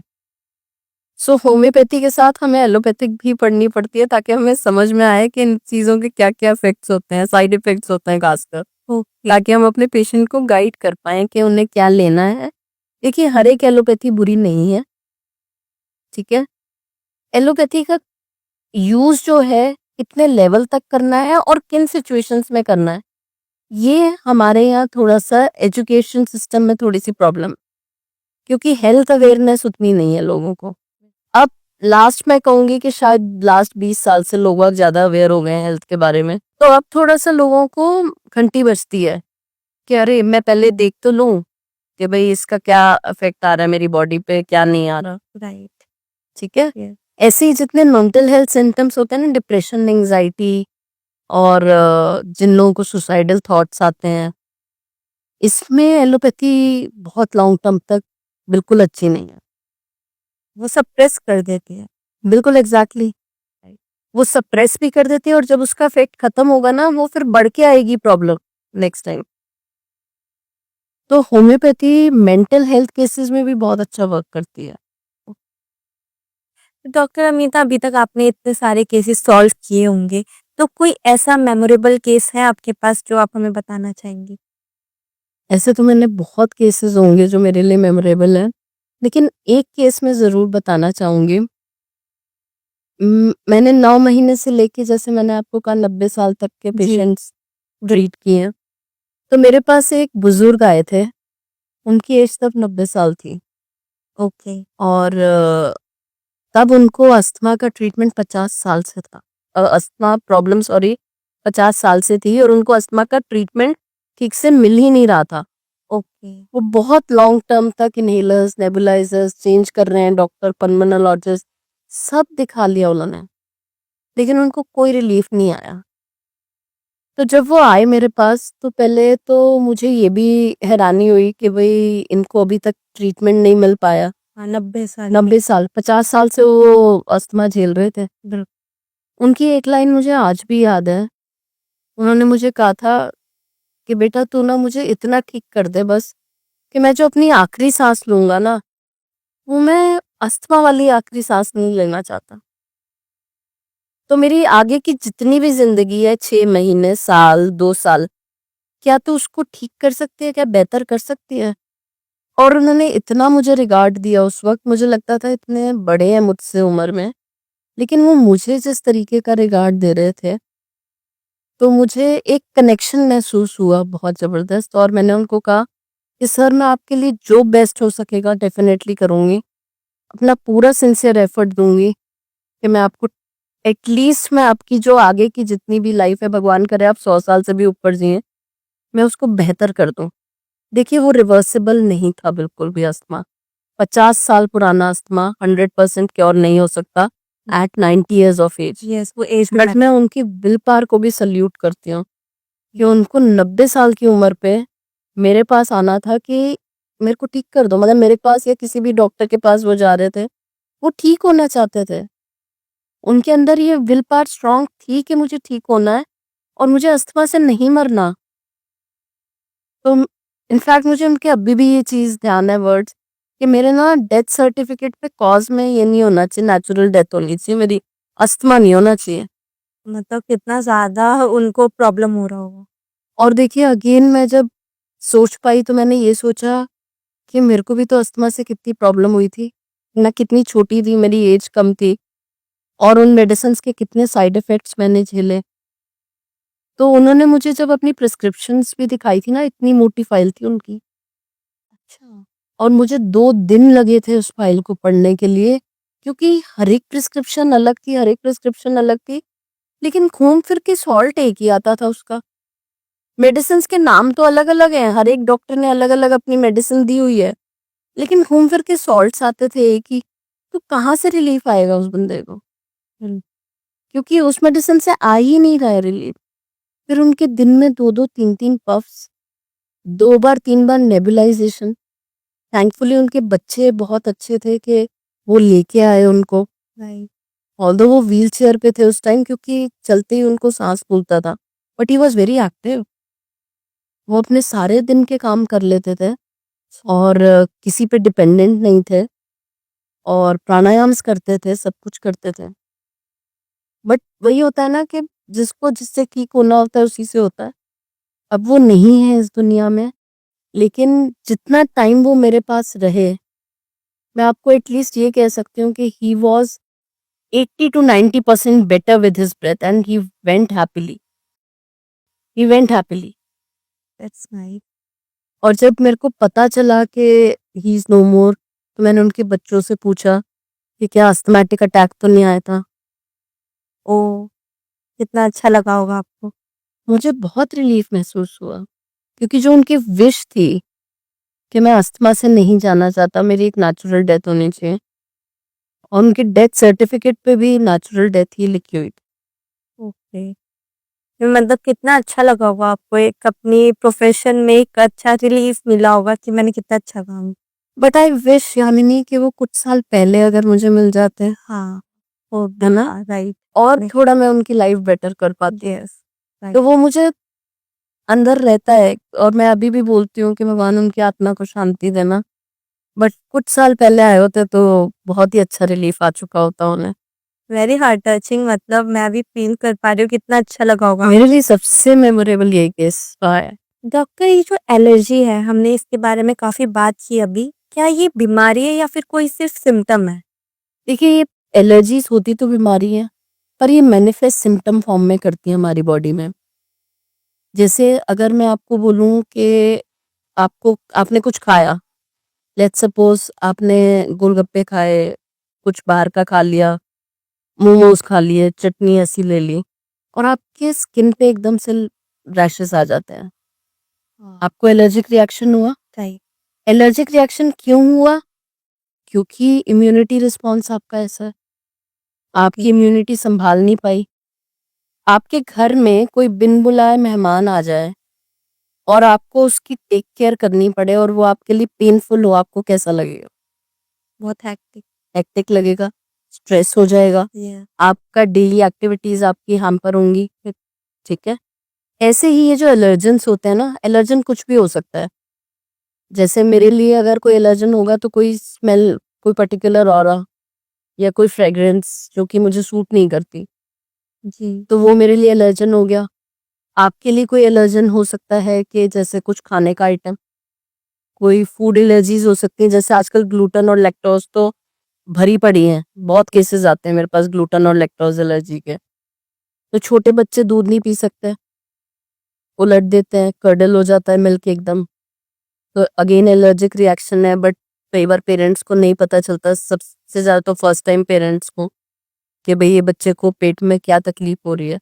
सो होम्योपैथी के साथ हमें एलोपैथिक भी पढ़नी पड़ती है ताकि हमें समझ में आए कि इन चीज़ों के क्या क्या इफेक्ट्स होते हैं, साइड इफेक्ट्स होते हैं खासकर, ओके। ताकि हम अपने पेशेंट को गाइड कर पाएँ कि उन्हें क्या लेना है। देखिए, हर एक एलोपैथी बुरी नहीं है, ठीक है? एलोपैथी का यूज़ जो है, कितने लेवल तक करना है और किन सिचुएशंस में करना है, ये हमारे यहाँ थोड़ा-सा एजुकेशन सिस्टम में थोड़ी-सी प्रॉब्लम, क्योंकि हेल्थ अवेयरनेस उतनी नहीं है लोगों को। अब लास्ट मैं कहूँगी कि शायद लास्ट 20 साल से लोग बहुत ज़्यादा अवेयर हो गए हैं हेल्थ के बारे में, तो अब थोड़ा-सा लोगों को घंटी बजती है कि अरे! मैं पहले देख तो लूँ कि भई इसका क्या इफ़ेक्ट आ रहा है मेरी बॉडी पे, क्या नहीं आ रहा, राइट। ठीक है? यस। ऐसे ही जितने मेंटल हेल्थ सिम्पटम्स होते हैं ना, डिप्रेशन, एंग्जायटी और जिन लोगों को सुसाइडल थॉट्स आते हैं, इसमें एलोपैथी बहुत लॉन्ग टर्म तक बिल्कुल अच्छी नहीं है। वो सप्रेस कर देती है। बिल्कुल एग्ज़ैक्टली। वो सप्रेस भी कर देती है और जब उसका इफ़ेक्ट खत्म होगा ना, वो फिर बढ़ के आएगी प्रॉब्लम नेक्स्ट टाइम। तो होम्योपैथी मेंटल हेल्थ केसेस में भी बहुत अच्छा वर्क करती है। डॉक्टर अमीता, अभी तक आपने इतने सारे केसेस सॉल्व किए होंगे, तो कोई ऐसा मेमोरेबल केस है आपके पास जो आप हमें बताना चाहेंगी? ऐसे तो मैंने बहुत केसेस होंगे जो मेरे लिए मेमोरेबल हैं, लेकिन एक केस मैं ज़रूर बताना चाहूँगी। मैंने 9 महीने से लेके, जैसे मैंने आपको कहा, 90 साल तक के जी। पेशेंट्स ट्रीट किए हैं। तो मेरे पास एक बुज़ुर्ग आए थे, उनकी एज तब 90 साल थी ओके। और तब उनको अस्थमा का ट्रीटमेंट 50 साल से था। अस्थमा प्रॉब्लम, सॉरी, 50 साल से थी और उनको अस्थमा का ट्रीटमेंट ठीक से मिल ही नहीं रहा था। ओके। वो बहुत लॉन्ग टर्म तक इन्हेलर्स, नेबुलाइजर्स चेंज कर रहे हैं, डॉक्टर, पल्मोनोलॉजिस्ट सब दिखा लिया उन्होंने, लेकिन उनको कोई रिलीफ नहीं आया। तो जब वो आए मेरे पास, तो पहले तो मुझे ये भी हैरानी हुई कि भई इनको अभी तक ट्रीटमेंट नहीं मिल पाया। हाँ, 90 साल 90 साल, 50 साल से वो अस्थमा झेल रहे थे। बिल्कुल। उनकी एक लाइन मुझे आज भी याद है। उन्होंने मुझे कहा था कि बेटा तू ना मुझे इतना ठीक कर दे बस, कि मैं जो अपनी आखिरी सांस लूंगा ना, वो मैं अस्थमा वाली आखिरी सांस नहीं लेना चाहता। तो मेरी आगे की जितनी भी जिंदगी है, 6 महीने, साल, 2 साल, क्या तू उसको ठीक कर सकती है, क्या बेहतर कर सकती है? और उन्होंने इतना मुझे रिगार्ड दिया उस वक्त, मुझे लगता था इतने बड़े हैं मुझसे उम्र में, लेकिन वो मुझे जिस तरीके का रिगार्ड दे रहे थे, तो मुझे एक कनेक्शन महसूस हुआ बहुत ज़बरदस्त। और मैंने उनको कहा कि सर, मैं आपके लिए जो बेस्ट हो सकेगा डेफ़िनेटली करूँगी। अपना पूरा सिंसियर एफ़र्ट दूँगी कि मैं आपको एटलीस्ट, मैं आपकी जो आगे की जितनी भी लाइफ़ है, भगवान करे आप 100 साल से भी ऊपर जिएँ, मैं उसको बेहतर कर दूँ। देखिए, वो रिवर्सिबल नहीं था बिल्कुल भी अस्थमा। 50 साल पुराना अस्थमा 100% क्योर नहीं हो सकता at 90 years of age. Yes, वो एज बट मैं उनकी विल पावर को भी सल्यूट करती हूँ कि उनको 90 साल की उम्र पे मेरे पास आना था कि मेरे को ठीक कर दो। मतलब मेरे पास या किसी भी डॉक्टर के पास वो जा रहे थे, वो ठीक होना चाहते थे। उनके अंदर ये विल पावर स्ट्रांग थी कि मुझे ठीक होना है और मुझे अस्थमा से नहीं मरना। तो इनफैक्ट मुझे उनके अभी भी ये चीज़ ध्यान है, वर्ड्स, कि मेरे ना डेथ सर्टिफिकेट पे कॉज में ये नहीं होना चाहिए, नेचुरल डेथ होनी चाहिए मेरी, अस्थमा नहीं होना चाहिए। मतलब कितना ज़्यादा उनको प्रॉब्लम हो रहा होगा। और देखिए, अगेन मैं जब सोच पाई तो मैंने ये सोचा कि मेरे को भी तो अस्थमा से कितनी प्रॉब्लम हुई थी। मैं कितनी छोटी थी, मेरी एज कम थी और उन मेडिसिन्स के कितने साइड इफ़ेक्ट्स मैंने झेले। तो उन्होंने मुझे जब अपनी प्रिस्क्रिप्शंस भी दिखाई थी ना, इतनी मोटी फाइल थी उनकी। अच्छा। और मुझे 2 दिन लगे थे उस फाइल को पढ़ने के लिए, क्योंकि हर एक प्रिस्क्रिप्शन अलग थी, हर एक प्रिस्क्रिप्शन अलग थी, लेकिन घूम फिर के सॉल्ट एक ही आता था उसका। मेडिसिन्स के नाम तो अलग-अलग हैं, हर एक डॉक्टर ने अलग-अलग अपनी मेडिसिन दी हुई है, लेकिन घूम फिर के सॉल्ट्स आते थे एक ही। तो कहाँ से रिलीफ आएगा उस बंदे को? हुँ। क्योंकि उस मेडिसिन से आ ही नहीं रहा है रिलीफ। फिर उनके दिन में 2-2 3-3 पफ्स, 2 बार 3 बार नेबुलाइज़ेशन। थैंकफुली उनके बच्चे बहुत अच्छे थे कि वो लेके आए उनको। राइट। ऑल्दो वो व्हीलचेयर पे थे उस टाइम, क्योंकि चलते ही उनको साँस फूलता था। But he was very active. वो अपने सारे दिन के काम कर लेते थे और किसी पे डिपेंडेंट नहीं थे और प्राणायाम्स करते थे, सब कुछ करते थे। बट वही होता है ना कि जिसको जिससे ठीक होना होता है उसी से होता है। अब वो नहीं है इस दुनिया में, लेकिन जितना टाइम वो मेरे पास रहे, मैं आपको एटलीस्ट ये कह सकती हूँ कि he was 80 to 90% better with his breath and went happily. he went happily. That's nice. और जब मेरे को पता चला कि ही इज़ नो मोर, तो मैंने उनके बच्चों से पूछा कि क्या अस्थमैटिक अटैक तो नहीं आया था? ओह! कितना अच्छा लगा होगा आपको। मुझे बहुत रिलीफ महसूस हुआ, क्योंकि जो उनकी विश थी कि मैं अस्थमा से नहीं जाना चाहता, मेरी एक नेचुरल डेथ होनी चाहिए, और उनके डेथ सर्टिफिकेट पे भी नेचुरल डेथ ही लिखी हुई थी। ओके। मतलब कितना अच्छा लगा होगा आपको एक अपनी प्रोफ़ेशन में एक अच्छा रिलीफ़ मिला होगा कि मैंने कितना अच्छा काम। बट आई विश यामिनी कि वो कुछ साल पहले अगर मुझे मिल जाते, हाँ, वो है ना? हाँ, राइट। और नहीं, थोड़ा मैं उनकी लाइफ बेटर कर पाती। Yes, right. तो वो मुझे अंदर रहता है और मैं अभी भी बोलती हूँ कि भगवान उनकी आत्मा को शांति देना। बट कुछ साल पहले आए होते तो बहुत ही अच्छा रिलीफ आ चुका होता उन्हें। वेरी हार्ट टचिंग मतलब मैं भी फ़ील कर पा रही हूँ कितना अच्छा लगा होगा। मेरे लिए सबसे मेमोरेबल यही केस रहा है। डॉक्टर ये जो एलर्जी है हमने इसके बारे में काफ़ी बात की अभी, क्या ये बीमारी है या फिर कोई सिर्फ़ सिम्पटम है? देखिए, ये एलर्जीज़ होती तो बीमारी है, पर ये मैनिफेस्ट सिम्पटम फॉर्म में करती है हमारी बॉडी में। जैसे अगर मैं आपको बोलूँ कि आपने कुछ खाया, लेट्स सपोज़ आपने गोलगप्पे खाए, कुछ बाहर का खा लिया, मोमोज़ खा लिए, चटनी ऐसी ले ली और आपके स्किन पे एकदम से रैशेज़ आ जाते हैं। हाँ। आपको एलर्जिक रिएक्शन हुआ? राइट। एलर्जिक रिएक्शन क्यों हुआ? क्योंकि इम्यूनिटी रिस्पॉन्स आपका ऐसा है। ओके। आपकी इम्यूनिटी सँभाल नहीं पाई। आपके घर में कोई बिन बुलाए मेहमान आ जाए और आपको उसकी टेक केयर करनी पड़े और वो आपके लिए पेनफुल हो, आपको कैसा लगेगा? बहुत हेक्टिक। हेक्टिक लगेगा, स्ट्रेस हो जाएगा, या आपका डेली एक्टिविटीज़ आपकी हैम्पर होंगी, फिर ठीक है? ऐसे ही ये जो एलर्जेंस होते हैं ना, एलर्जन कुछ भी हो सकता है। जैसे मेरे लिए अगर कोई एलर्जन होगा तो कोई स्मेल, कोई पर्टिकुलर ऑरा या कोई फ्रेग्रेंस जो कि मुझे सूट नहीं करती, जी। तो वो मेरे लिए एलर्जन हो गया। आपके लिए कोई एलर्जन हो सकता है कि जैसे कुछ खाने का आइटम, कोई फूड एलर्जीज़ हो सकती हैं, जैसे आजकल ग्लूटेन और लैक्टोज़ तो भरी पड़ी हैं। बहुत केसेज़ आते हैं मेरे पास ग्लूटेन और लैक्टोज़ एलर्जी के। तो छोटे बच्चे दूध नहीं पी सकते, उलट देते हैं, कर्डल हो जाता है मिल्क एकदम। तो अगेन एलर्जिक रिएक्शन है, बट कई बार पेरेंट्स को नहीं पता चलता, सबसे ज़्यादा तो फर्स्ट टाइम पेरेंट्स को, कि भई ये बच्चे को पेट में क्या तकलीफ हो रही है।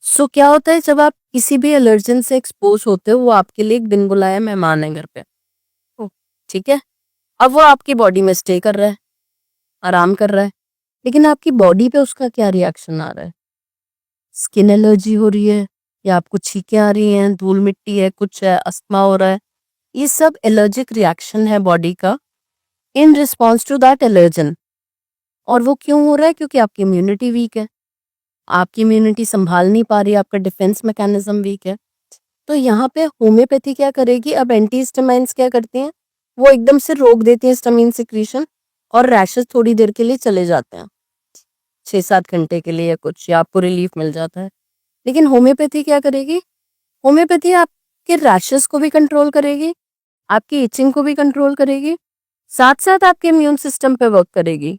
सो क्या होता है जब आप किसी भी एलर्जन से एक्सपोज़ होते हो, वो आपके लिए एक बिन बुलाया मेहमान है घर पे। ओह! ठीक है? अब वो आपकी बॉडी में स्टे कर रहा है, आराम कर रहा है, लेकिन आपकी बॉडी पे उसका क्या रिएक्शन आ रहा है? स्किन एलर्जी हो रही है या आपको छींकें आ रही हैं, धूल-मिट्टी है, कुछ है, अस्थमा हो रहा है। ये सब एलर्जिक रिएक्शन है बॉडी का in response to that allergen. और वो क्यों हो रहा है? क्योंकि आपकी इम्यूनिटी वीक है। आपकी इम्यूनिटी सँभाल नहीं पा रही है, आपका डिफेंस मैकेनिज़्म वीक है। तो यहाँ पे होम्योपैथी क्या करेगी, अब एंटीहिस्टामाइन्स क्या करती हैं, वो एकदम से रोक देती हैं हिस्टामिन सिक्रीशन और रैशेज़ थोड़ी देर के लिए चले जाते हैं, 6-7 घंटे के लिए या कुछ, या आपको रिलीफ मिल जाता है। लेकिन होम्योपैथी क्या करेगी? होम्योपैथी आप आपके रैशेस को भी कंट्रोल करेगी, आपकी इचिंग को भी कंट्रोल करेगी, साथ साथ आपके इम्यून सिस्टम पे वर्क करेगी।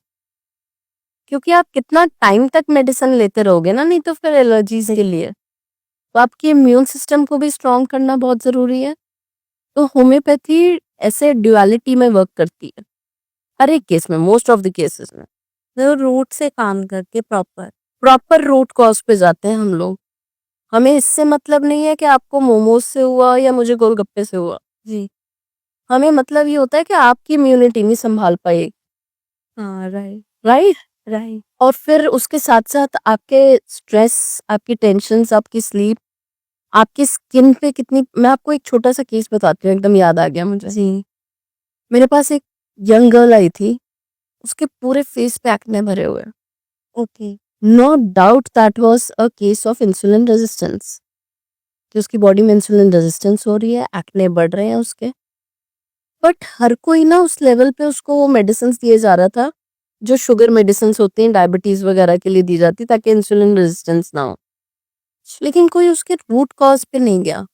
क्योंकि आप कितना टाइम तक मेडिसिन लेते रहोगे ना, नहीं तो फिर एलर्जीज के लिए, तो आपके इम्यून सिस्टम को भी स्ट्रॉन्ग करना बहुत जरूरी है। तो होम्योपैथी ऐसे ड्युअलिटी में वर्क करती है हर एक केस में, मोस्ट ऑफ द केसेस में। तो रूट से काम करके प्रॉपर रूट कॉज पे जाते हैं हम लोग। हमें इससे मतलब नहीं है कि आपको मोमोज से हुआ या मुझे गोलगप्पे से हुआ। जी। हमें मतलब ये होता है कि आपकी इम्यूनिटी नहीं संभाल पाए, हाँ, राइट राइट। राइट। और फिर उसके साथ साथ आपके स्ट्रेस, आपकी टेंशन्स, आपकी स्लीप, आपकी स्किन पे कितनी। मैं आपको एक छोटा सा केस बताती हूँ, एकदम याद आ गया मुझे। जी। मेरे पास एक यंग गर्ल आई थी, उसके पूरे फेस पे एक्ने भरे हुए। Okay. No doubt that was a case of insulin resistance, कि उसकी बॉडी में इंसुलिन रेजिस्टेंस हो रही है, एक्ने बढ़ रहे हैं उसके। बट हर कोई ना उस लेवल पे उसको वो मेडिसिन दिए जा रहा था जो शुगर मेडिसिन होती हैं, डायबिटीज वगैरह के लिए दी जाती, ताकि इंसुलिन रेजिस्टेंस ना हो। लेकिन कोई उसके रूट कॉज पे नहीं गया,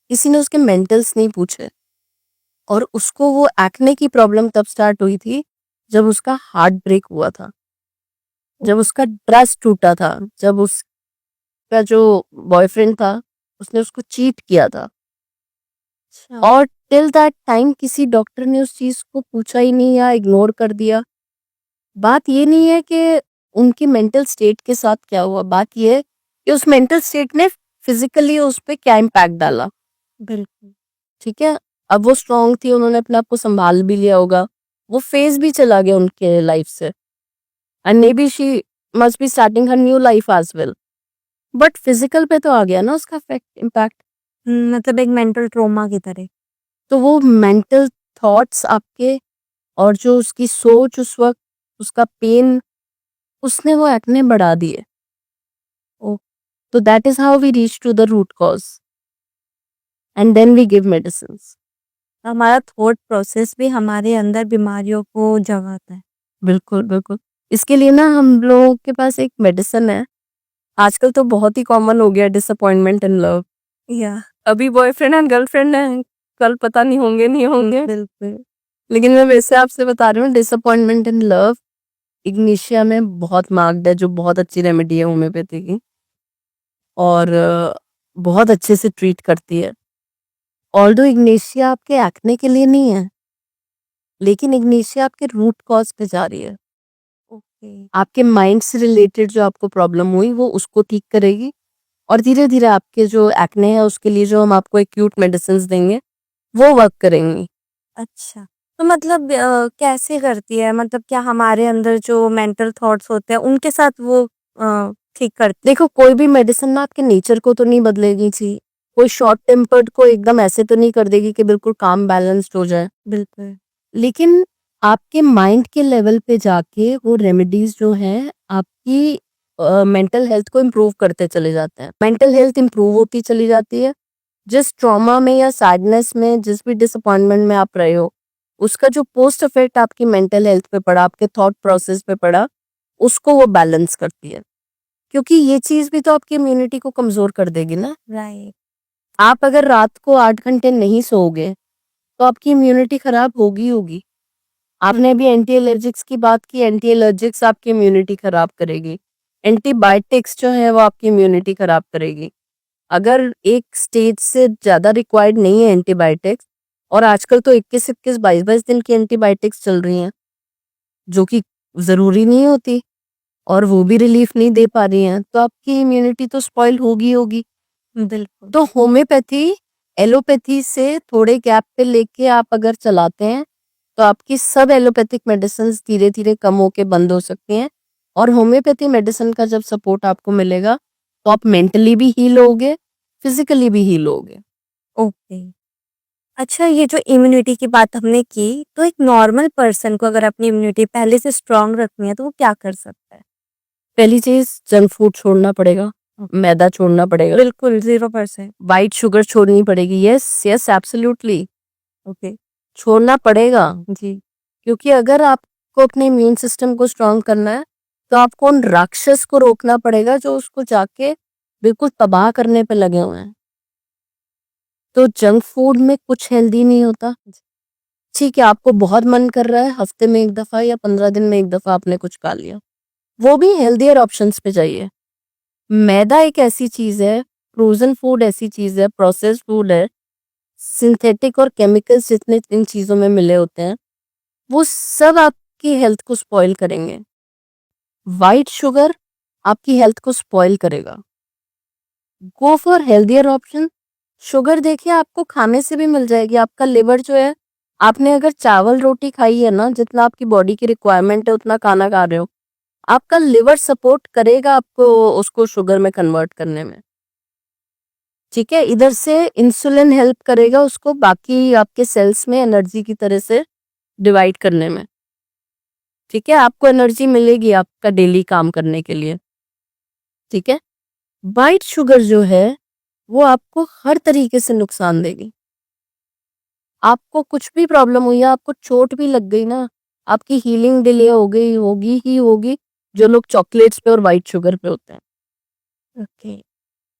किसी ने उसके मेंटल्स नहीं पूछे। और उसको वो एक्ने की प्रॉब्लम तब स्टार्ट हुई थी जब उसका हार्ट ब्रेक हुआ था, जब उसका ट्रस्ट टूटा था, जब उसका जो बॉयफ्रेंड था उसने उसको चीट किया था। अच्छा। और टिल दैट टाइम किसी डॉक्टर ने उस चीज को पूछा ही नहीं या इग्नोर कर दिया। बात ये नहीं है कि उनकी मेंटल स्टेट के साथ क्या हुआ, बात ये है कि उस मेंटल स्टेट ने फिजिकली उस पे क्या इम्पैक्ट डाला। बिल्कुल। ठीक है, अब वो स्ट्रांग थी, उन्होंने अपने आप को संभाल भी लिया होगा, वो फेज भी चला गया उनके लाइफ से, and may be she must be starting her new life as well. But physical पे तो आ गया ना उसका इम्पैक्ट। मतलब एक मेंटल ट्रॉमा की तरह। तो वो मेंटल थॉट्स आपके, और जो उसकी सोच उस वक्त, उसका पेन, उसने वो एक्ने बढ़ा दिए। ओ, तो that is how we reach to the root cause and then we give medicine. हमारा थॉट प्रोसेस भी हमारे अंदर बीमारियों को जगाता है। बिल्कुल बिल्कुल। इसके लिए ना हम लोगों के पास एक मेडिसिन है, आजकल तो बहुत ही कॉमन हो गया, डिसअपॉइंटमेंट इन लव। या अभी बॉयफ्रेंड एंड गर्लफ्रेंड है, कल पता नहीं होंगे नहीं होंगे, बिल्कुल। लेकिन मैं वैसे आपसे बता रही हूँ, डिसअपॉइंटमेंट इन लव इग्निशिया में बहुत मार्क्ड है, जो बहुत अच्छी रेमेडी है होम्योपैथी की, और बहुत अच्छे से ट्रीट करती है। ऑल्दो इग्निशिया आपके एक्ने के लिए नहीं है, लेकिन इग्निशिया आपके रूट कॉज पे जा रही है। ओके। आपके माइंड से रिलेटेड जो आपको प्रॉब्लम हुई वो उसको ठीक करेगी, और धीरे धीरे आपके जो एक्ने है उसके लिए जो हम आपको एक्यूट मेडिसिन देंगे वो वर्क करेंगी। अच्छा, तो मतलब कैसे करती है? मतलब क्या हमारे अंदर जो मेंटल थॉट्स होते हैं उनके साथ वो ठीक करती देखो, कोई भी मेडिसिन ना आपके नेचर को तो नहीं बदलेगी जी, कोई शॉर्ट टेम्पर्ड को एकदम ऐसे तो नहीं कर देगी कि बिल्कुल काम बैलेंस्ड हो जाए, बिल्कुल। लेकिन आपके माइंड के लेवल पे जाके वो रेमेडीज जो हैं आपकी मेंटल हेल्थ को इम्प्रूव करते चले जाते हैं। मेंटल हेल्थ इम्प्रूव होती चली जाती है। जिस ट्रॉमा में या सैडनेस में, जिस भी डिसअपॉइंटमेंट में आप रहे हो, उसका जो पोस्ट इफेक्ट आपकी मेंटल हेल्थ पे पड़ा, आपके थॉट प्रोसेस पे पड़ा, उसको वो बैलेंस करती है। क्योंकि ये चीज भी तो आपकी इम्यूनिटी को कमजोर कर देगी ना। राइट। आप अगर रात को 8 घंटे नहीं सोओगे तो आपकी इम्यूनिटी खराब होगी होगी। आपने अभी एंटी एलर्जिक्स की बात की, एंटी एलर्जिक्स आपकी इम्यूनिटी खराब करेगी, एंटीबायोटिक्स जो है वो आपकी इम्यूनिटी खराब करेगी। अगर एक स्टेज से ज्यादा रिक्वायर्ड नहीं है एंटीबायोटिक्स, और आजकल तो 21-21 22-22 दिन की एंटीबायोटिक्स चल रही हैं जो कि जरूरी नहीं होती, और वो भी रिलीफ नहीं दे पा रही हैं, तो आपकी इम्यूनिटी तो स्पॉइल होगी होगी। बिल्कुल। तो होम्योपैथी एलोपैथी से थोड़े गैप पे लेके आप अगर चलाते हैं तो आपकी सब एलोपैथिक मेडिसिन धीरे धीरे कम होके बंद हो सकती हैं, और होम्योपैथी मेडिसिन का जब सपोर्ट आपको मिलेगा तो आप मेंटली भी हील होगे, फिजिकली भी हील होगे। ओके। अच्छा, ये जो इम्यूनिटी की बात हमने की, तो एक नॉर्मल पर्सन को अगर अपनी इम्यूनिटी पहले से स्ट्रांग रखनी है तो वो क्या कर सकता है? पहली चीज, जंक फूड छोड़ना पड़ेगा, मैदा छोड़ना पड़ेगा, बिल्कुल 0%। वाइट शुगर छोड़नी पड़ेगी। Yes yes, absolutely okay. छोड़ना पड़ेगा। जी। क्योंकि अगर आपको अपने इम्यून सिस्टम को स्ट्रांग करना है तो आपको उन राक्षस को रोकना पड़ेगा जो उसको जाके बिल्कुल तबाह करने पे लगे हुए हैं। तो जंक फूड में कुछ हेल्दी नहीं होता। ठीक है, आपको बहुत मन कर रहा है, हफ्ते में 1 दफ़ा या 15 दिन में 1 दफ़ा आपने कुछ खा लिया, वो भी हेल्दियर ऑप्शंस पे जाइए। मैदा एक ऐसी चीज़ है, फ्रोज़न फूड ऐसी चीज़ है, प्रोसेस्ड फूड है, सिंथेटिक और केमिकल्स जितने इन चीज़ों में मिले होते हैं, वो सब आपकी हेल्थ को स्पॉइल करेंगे। व्हाइट शुगर आपकी हेल्थ को स्पॉइल करेगा। Go for healthier option. Sugar देखिए आपको खाने से भी मिल जाएगी। आपका लिवर जो है, आपने अगर चावल रोटी खाई है ना, जितना आपकी बॉडी की रिक्वायरमेंट है उतना खाना खा रहे हो, आपका लिवर सपोर्ट करेगा आपको उसको शुगर में कन्वर्ट करने में। ठीक है, इधर से इंसुलिन हेल्प करेगा उसको बाकी आपके सेल्स में एनर्जी की तरह से डिवाइड करने में। ठीक है, आपको एनर्जी मिलेगी आपका डेली काम करने के लिए। ठीक है, व्हाइट शुगर जो है वो आपको हर तरीके से नुकसान देगी। आपको कुछ भी प्रॉब्लम हुई है, आपको चोट भी लग गई ना, आपकी हीलिंग डिले हो गई होगी ही होगी, जो लोग चॉकलेट्स पे और व्हाइट शुगर पे होते हैं। ओके।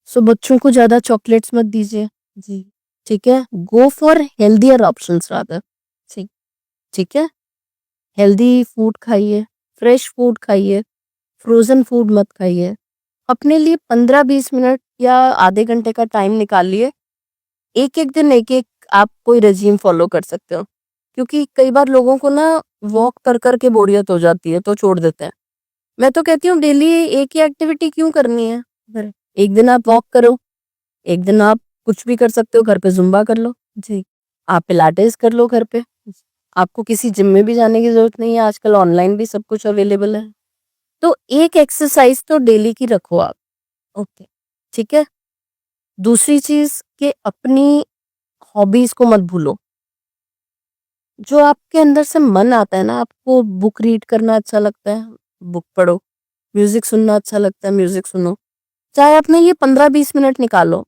सो बच्चों को ज्यादा चॉकलेट्स मत दीजिए। जी। ठीक है, go for healthier options rather. ठीक। ठीक है, हेल्दी फूड खाइए, फ्रेश फूड खाइए, फ्रोजन फूड मत खाइए। अपने लिए 15-20 मिनट या आधे घंटे का टाइम निकालिए। एक एक दिन एक एक आप कोई रेजिम फॉलो कर सकते हो, क्योंकि कई बार लोगों को ना वॉक कर कर के बोरियत हो जाती है तो छोड़ देते हैं। मैं तो कहती हूँ डेली एक ही एक्टिविटी क्यों करनी है। बर- एक दिन आप वॉक करो, एक दिन आप कुछ भी कर सकते हो, घर पे जुम्बा कर लो, जी। आप पिलाटेस कर लो घर पे। आपको किसी जिम में भी जाने की जरूरत नहीं है, आजकल ऑनलाइन भी सब कुछ अवेलेबल है। तो एक एक्सरसाइज तो डेली की रखो आप। ओके। ठीक है, दूसरी चीज कि अपनी हॉबीज को मत भूलो। जो आपके अंदर से मन आता है ना, आपको बुक रीड करना अच्छा लगता है, बुक पढ़ो। म्यूजिक सुनना अच्छा लगता है, म्यूजिक सुनो। चाहे आपने ये 15-20 मिनट निकालो,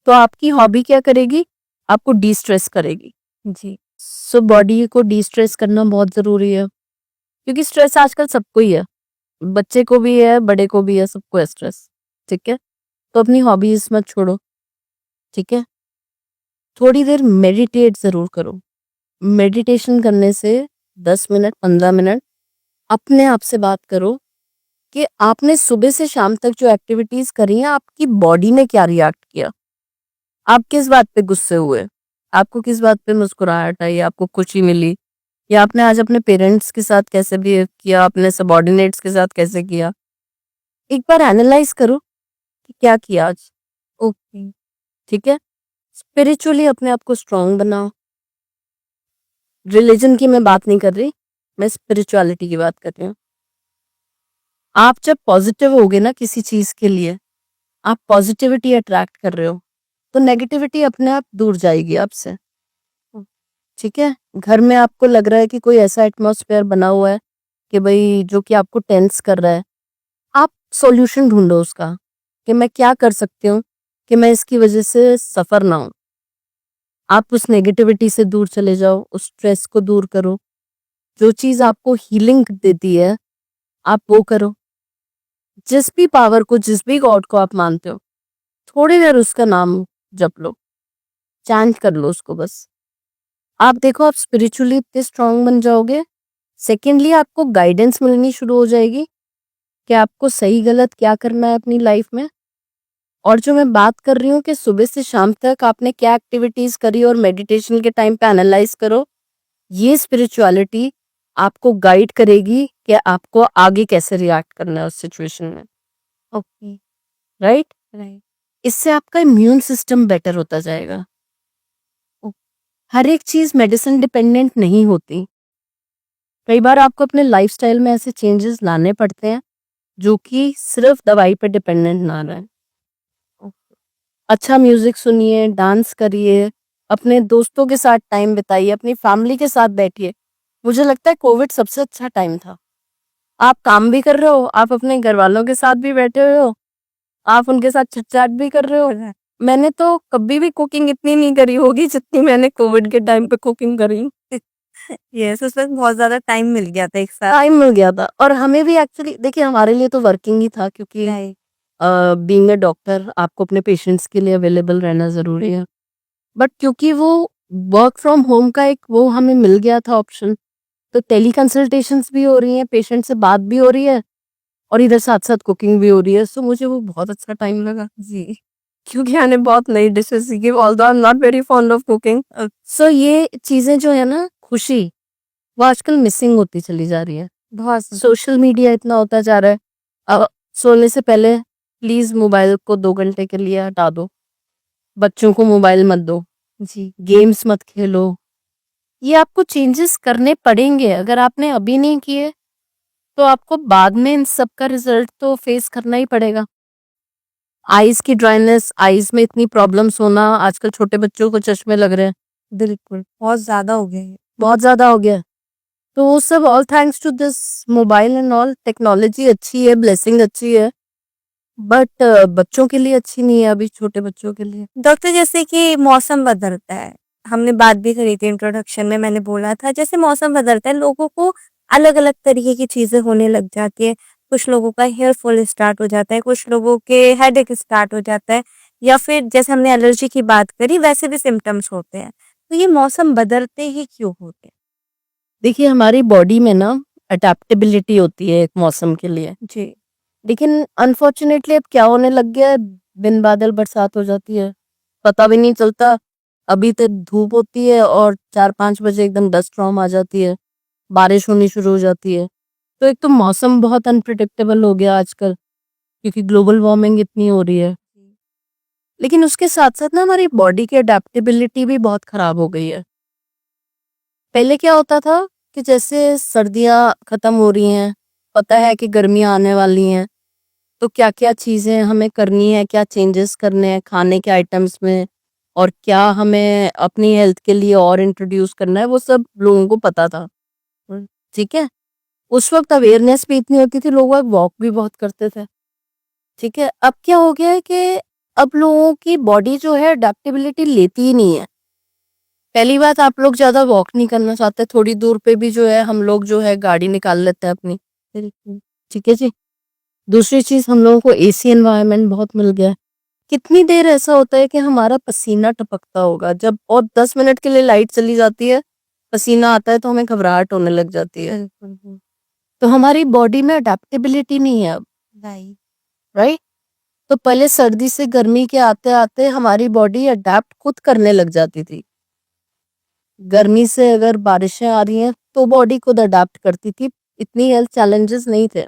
तो आपकी हॉबी क्या करेगी, आपको डी स्ट्रेस करेगी। जी। सो बॉडी को डी स्ट्रेस करना बहुत जरूरी है, क्योंकि स्ट्रेस आजकल सबको ही है, बच्चे को भी है, बड़े को भी है, सबको है स्ट्रेस। ठीक है, तो अपनी हॉबीज मत छोड़ो। ठीक है, थोड़ी देर मेडिटेट जरूर करो। मेडिटेशन करने से 10 मिनट 15 मिनट अपने आप से बात करो कि आपने सुबह से शाम तक जो एक्टिविटीज करी हैं, आपकी बॉडी ने क्या रिएक्ट किया। आप किस बात पे गुस्से हुए, आपको किस बात पे मुस्कुराहट आई, आपको खुशी मिली, या आपने आज अपने पेरेंट्स के साथ कैसे बिहेव किया, अपने सबॉर्डिनेट्स के साथ कैसे किया। एक बार एनालाइज करो कि क्या किया आज। ओके। ठीक है, स्पिरिचुअली अपने आप को स्ट्रांग बनाओ। रिलीजन की मैं बात नहीं कर रही, मैं स्पिरिचुअलिटी की बात कर रही हूँ। आप जब पॉजिटिव होगे ना किसी चीज के लिए, आप पॉजिटिविटी अट्रैक्ट कर रहे हो, तो नेगेटिविटी अपने आप दूर जाएगी आपसे। ठीक है, घर में आपको लग रहा है कि कोई ऐसा एटमॉस्फेयर बना हुआ है कि भाई जो कि आपको टेंस कर रहा है, आप सॉल्यूशन ढूंढो उसका कि मैं क्या कर सकती हूँ कि मैं इसकी वजह से सफर ना हूं। आप उस नेगेटिविटी से दूर चले जाओ, उस स्ट्रेस को दूर करो। जो चीज आपको हीलिंग देती है आप वो करो। जिस भी पावर को, जिस भी गॉड को आप मानते हो, थोड़ी देर उसका नाम जप लो, चैंट कर लो उसको बस। आप देखो आप स्पिरिचुअली इतने स्ट्रांग बन जाओगे। सेकेंडली आपको गाइडेंस मिलनी शुरू हो जाएगी कि आपको सही गलत क्या करना है अपनी लाइफ में। और जो मैं बात कर रही हूँ कि सुबह से शाम तक आपने क्या एक्टिविटीज करी और मेडिटेशन के टाइम पे एनालाइज करो, ये स्पिरिचुअलिटी आपको गाइड करेगी कि आपको आगे कैसे रिएक्ट करना है उस सिचुएशन में। ओके। Right, right. इससे आपका इम्यून सिस्टम बेटर होता जाएगा। हर एक चीज मेडिसिन डिपेंडेंट नहीं होती। कई बार आपको अपने लाइफस्टाइल में ऐसे चेंजेस लाने पड़ते हैं जो कि सिर्फ दवाई पे डिपेंडेंट ना रहे। अच्छा म्यूजिक सुनिए, डांस करिए, अपने दोस्तों के साथ टाइम बिताइए, अपनी फैमिली के साथ बैठिए। मुझे लगता है कोविड सबसे अच्छा टाइम था। आप काम भी कर रहे हो, आप अपने घर वालों के साथ भी बैठे हुए हो, आप उनके साथ चिट चैट भी कर रहे हो। मैंने तो कभी भी कुकिंग इतनी नहीं करी होगी जितनी मैंने कोविड के टाइम पे कुकिंग करी। यस, उसमें बहुत ज्यादा टाइम मिल गया था एक साथ। टाइम मिल गया था और हमें भी एक्चुअली देखिए हमारे लिए तो वर्किंग ही था, क्योंकि राइट। बीइंग अ डॉक्टर आपको अपने पेशेंट्स के लिए अवेलेबल रहना जरूरी है। बट क्योंकि वो वर्क फ्रॉम होम का एक वो हमें मिल गया था ऑप्शन, तो टेली कंसल्टेशंस भी हो रही हैं, पेशेंट से बात भी हो रही है और इधर साथ-साथ कुकिंग भी हो रही है। सो मुझे वो बहुत अच्छा टाइम लगा। जी, क्योंकि मैंने बहुत नई डिशेज़ सीखी although I am not very fond of cooking. So ये चीज़ें जो है ना, खुशी, वो आजकल मिसिंग होती चली जा रही है। बहुत सोशल मीडिया इतना होता जा रहा है। सोने से पहले प्लीज़ मोबाइल को 2 घंटे के लिए हटा दो। बच्चों को मोबाइल मत दो, जी, गेम्स मत खेलो। ये आपको चेंजेस करने पड़ेंगे, अगर आपने अभी नहीं किए, तो आपको बाद में इन सब का रिज़ल्ट तो फेस करना ही पड़ेगा। आईज़ की ड्राइनेस, आईज़ में इतनी प्रॉब्लम्स होना, आजकल छोटे बच्चों को चश्मे लग रहे हैं, बिल्कुल, बहुत ज़्यादा हो गया है। बहुत ज़्यादा हो गया है। तो वो सब all thanks to this mobile and all. Technology अच्छी है, ब्लेसिंग अच्छी है, बट बच्चों के लिए अच्छी नहीं है अभी, छोटे बच्चों के लिए। डॉक्टर जैसे कि मौसम बदलता है, हमने बात भी करी थी इंट्रोडक्शन में मैंने बोला था जैसे मौसम बदलता है लोगों को अलग-अलग तरीके की चीज़ें होने लग जाती है। कुछ लोगों का हेयर फॉल स्टार्ट हो जाता है, कुछ लोगों के हेडेक स्टार्ट हो जाता है या फिर जैसे हमने एलर्जी की बात करी वैसे भी सिम्पटम्स होते हैं। तो ये मौसम बदलते ही क्यों होते हैं? देखिए, हमारी बॉडी में ना अडैप्टेबिलिटी होती है एक मौसम के लिए। जी, लेकिन अनफॉर्चुनेटली अब क्या होने लग गया है, बिन बादल बरसात हो जाती है, पता भी नहीं चलता। अभी तो धूप होती है और 4-5 बजे एकदम डस्ट स्टॉर्म आ जाती है, बारिश होनी शुरू हो जाती है। तो एक तो मौसम बहुत अनप्रिडिक्टेबल हो गया आजकल, क्योंकि ग्लोबल वार्मिंग इतनी हो रही है। लेकिन उसके साथ-साथ ना हमारी बॉडी की अडैप्टेबिलिटी भी बहुत खराब हो गई है। पहले क्या होता था कि जैसे सर्दियाँ खत्म हो रही हैं, पता है कि गर्मियाँ आने वाली हैं, तो क्या-क्या चीज़ें हमें करनी है, क्या चेंजेस करने हैं खाने के आइटम्स में और क्या हमें अपनी हेल्थ के लिए और इंट्रोड्यूस करना है, वो सब लोगों को पता था। ठीक है? उस वक़्त अवेयरनेस भी इतनी होती थी, लोग वॉक भी बहुत करते थे। ठीक है? अब क्या हो गया है कि अब लोगों की बॉडी जो है अडैप्टेबिलिटी लेती ही नहीं है। पहली बात, आप लोग ज़्यादा वॉक नहीं करना चाहते, थोड़ी दूर पे भी जो है हम लोग जो है गाड़ी निकाल लेते हैं अपनी। बिल्कुल। ठीक है जी? दूसरी चीज़, हम लोगों को एसी एनवायरनमेंट बहुत मिल गया है। कितनी देर ऐसा होता है कि हमारा पसीना टपकता होगा जब, और 10 मिनट के लिए लाइट चली जाती है, पसीना आता है तो हमें घबराहट होने लग जाती है। बिल्कुल, तो हमारी बॉडी में अडैप्टेबिलिटी नहीं है अब, राइट। राइट? तो पहले सर्दी से गर्मी के आते-आते हमारी बॉडी अडैप्ट खुद करने लग जाती थी। गर्मी से अगर बारिशें आ रही हैं तो बॉडी खुद अडैप्ट करती थी, इतनी हेल्थ चैलेंजेस नहीं थे।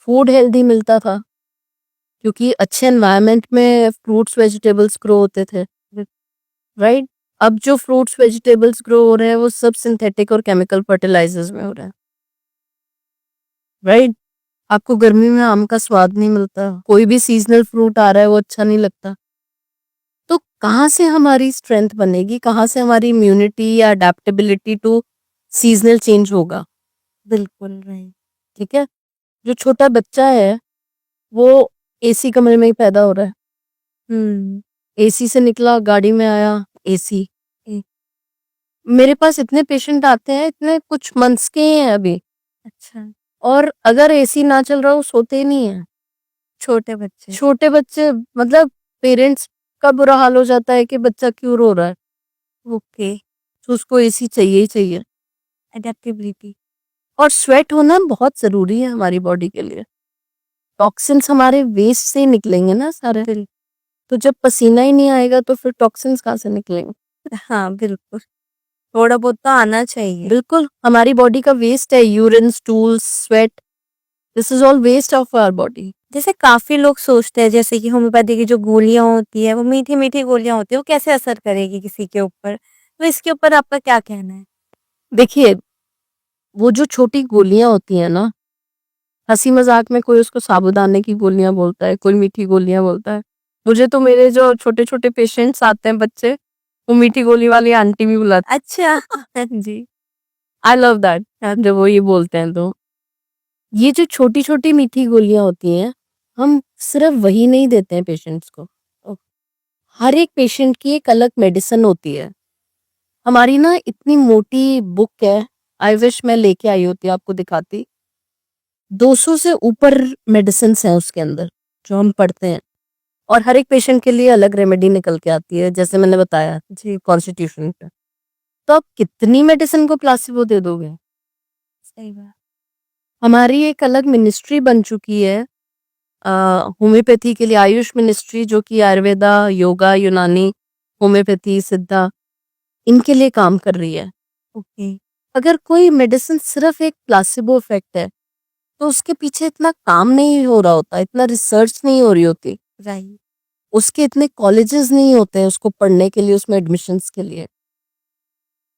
फूड हेल्दी मिलता था क्योंकि अच्छे एनवायरनमेंट में फ्रूट्स वेजिटेबल्स ग्रो होते थे, राइट? अब जो फ्रूट्स वेजिटेबल्स ग्रो हो रहे हैं वो सब सिंथेटिक और केमिकल फर्टिलाइजर्स में हो रहे हैं, राइट? आपको गर्मी में आम का स्वाद नहीं मिलता, कोई भी सीजनल फ्रूट आ रहा है वो अच्छा नहीं लगता। तो कहाँ से हमारी स्ट्रेंथ बनेगी, कहाँ से हमारी इम्यूनिटी या अडेप्टेबिलिटी टू सीजनल चेंज होगा? बिल्कुल, राइट। ठीक है? जो छोटा बच्चा है वो एसी कमरे में ही पैदा हो रहा है, हुँ, एसी से निकला, गाड़ी में आया, एसी। ए मेरे पास इतने पेशेंट आते हैं, इतने कुछ मंथ्स के ही हैं अभी, अच्छा, और अगर एसी ना चल रहा, वो सोते ही नहीं है। छोटे बच्चे। छोटे बच्चे, मतलब पेरेंट्स का बुरा हाल हो जाता है कि बच्चा क्यों रो रहा है, ओके, तो उसको एसी चाहिए ही चाहिए। एडेप्टेबिलिटी। और स्वेट होना बहुत ज़रूरी है हमारी बॉडी के लिए। टॉक्सिन्स हमारे वेस्ट से ही निकलेंगे ना सारे, बिल तो जब पसीना ही नहीं आएगा तो फिर टॉक्सिन्स कहाँ से निकलेंगे? हाँ, बिल्कुल, थोड़ा बहुत तो आना चाहिए। बिल्कुल, हमारी बॉडी का वेस्ट है, urine, stools, sweat, this is all waste of our body. जैसे काफ़ी लोग सोचते हैं जैसे कि होम्योपैथी की जो गोलियाँ होती हैं, वो मीठी-मीठी गोलियाँ होती हैं, वो कैसे असर करेगी किसी के ऊपर? तो इसके ऊपर आपका क्या कहना है? देखिए, वो जो छोटी गोलियाँ होती हैं ना, हँसी-मज़ाक में कोई उसको साबूदाने की गोलियाँ बोलता है, कोई मीठी गोलियाँ बोलता है। मुझे तो मेरे जो छोटे-छोटे पेशेंट्स आते हैं बच्चे, वो मीठी गोली वाली आंटी भी बुलाते अच्छा, हैं। जी, आई लव दैट, जब वो ये बोलते हैं तो। ये जो छोटी-छोटी मीठी गोलियाँ होती हैं, हम सिर्फ़ वही नहीं देते हैं पेशेंट्स को। ओ हर एक पेशेंट की एक अलग मेडिसिन होती है। हमारी ना इतनी मोटी बुक है, आई विश मैं लेके आई होती, आपको दिखाती। 200 से ऊपर मेडिसिन्स हैं उसके अंदर, जो हम पढ़ते हैं। और हर एक पेशेंट के लिए अलग रेमेडी निकल के आती है, जैसे मैंने बताया जी कॉन्स्टिट्यूशन पे। तो आप कितनी मेडिसिन को प्लासिबो दे दोगे? सही बात। हमारी एक अलग मिनिस्ट्री बन चुकी है होम्योपैथी के लिए, आयुष मिनिस्ट्री, जो कि आयुर्वेदा, योगा, यूनानी, होम्योपैथी, सिद्धा, इनके लिए काम कर रही है। ओके अगर कोई मेडिसिन सिर्फ एक प्लासिबो इफेक्ट है तो उसके पीछे इतना काम नहीं हो रहा होता, इतना रिसर्च नहीं हो रही होती, राइट उसके इतने कॉलेजेस नहीं होते हैं उसको पढ़ने के लिए, उसमें एडमिशन्स के लिए।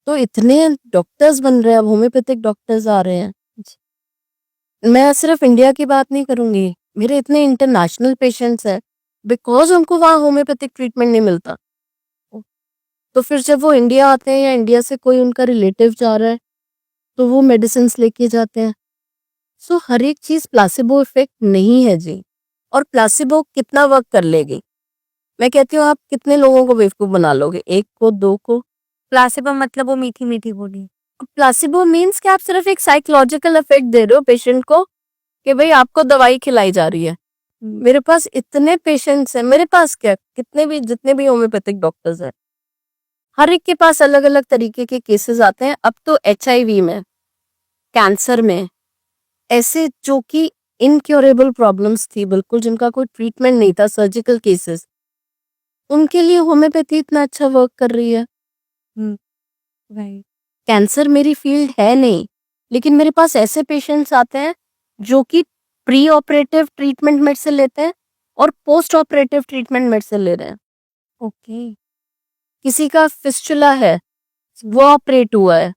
तो इतने डॉक्टर्स बन रहे हैं, अब होम्योपैथिक डॉक्टर्स आ रहे हैं। मैं सिर्फ इंडिया की बात नहीं करूंगी, मेरे इतने इंटरनेशनल पेशेंट्स हैं बिकॉज उनको वहाँ होम्योपैथिक ट्रीटमेंट नहीं मिलता। तो फिर जब वो इंडिया आते हैं या इंडिया से कोई उनका रिलेटिव जा रहा है तो वो मेडिसिन लेके जाते हैं। सो हर एक चीज प्लासिबो इफेक्ट नहीं है जी। और प्लासिबो कितना वर्क कर लेगी? मैं कहती हूँ आप कितने लोगों को बेवकूफ बना लोगे, एक को, दो को? प्लासिबो मतलब वो मीठी मीठी गोली। प्लासिबो मीन्स कि आप सिर्फ एक साइकोलॉजिकल इफेक्ट दे रहे हो पेशेंट को कि भाई आपको दवाई खिलाई जा रही है। मेरे पास इतने पेशेंट्स हैं, मेरे पास क्या, कितने भी जितने भी होम्योपैथिक डॉक्टर्स हैं, हर एक के पास अलग अलग तरीके के केसेस आते हैं। अब तो HIV में, कैंसर में, ऐसे जो कि इनक्योरेबल प्रॉब्लम्स थी बिल्कुल, जिनका कोई ट्रीटमेंट नहीं था, सर्जिकल केसेस, उनके लिए होम्योपैथी इतना अच्छा वर्क कर रही है। राइट कैंसर मेरी फील्ड है नहीं, लेकिन मेरे पास ऐसे पेशेंट्स आते हैं जो कि प्री ऑपरेटिव ट्रीटमेंट मेडिसिन लेते हैं और पोस्ट ऑपरेटिव ट्रीटमेंट मेडिसिन ले रहे हैं। ओके किसी का फिस्टुला है, वो ऑपरेट हुआ है,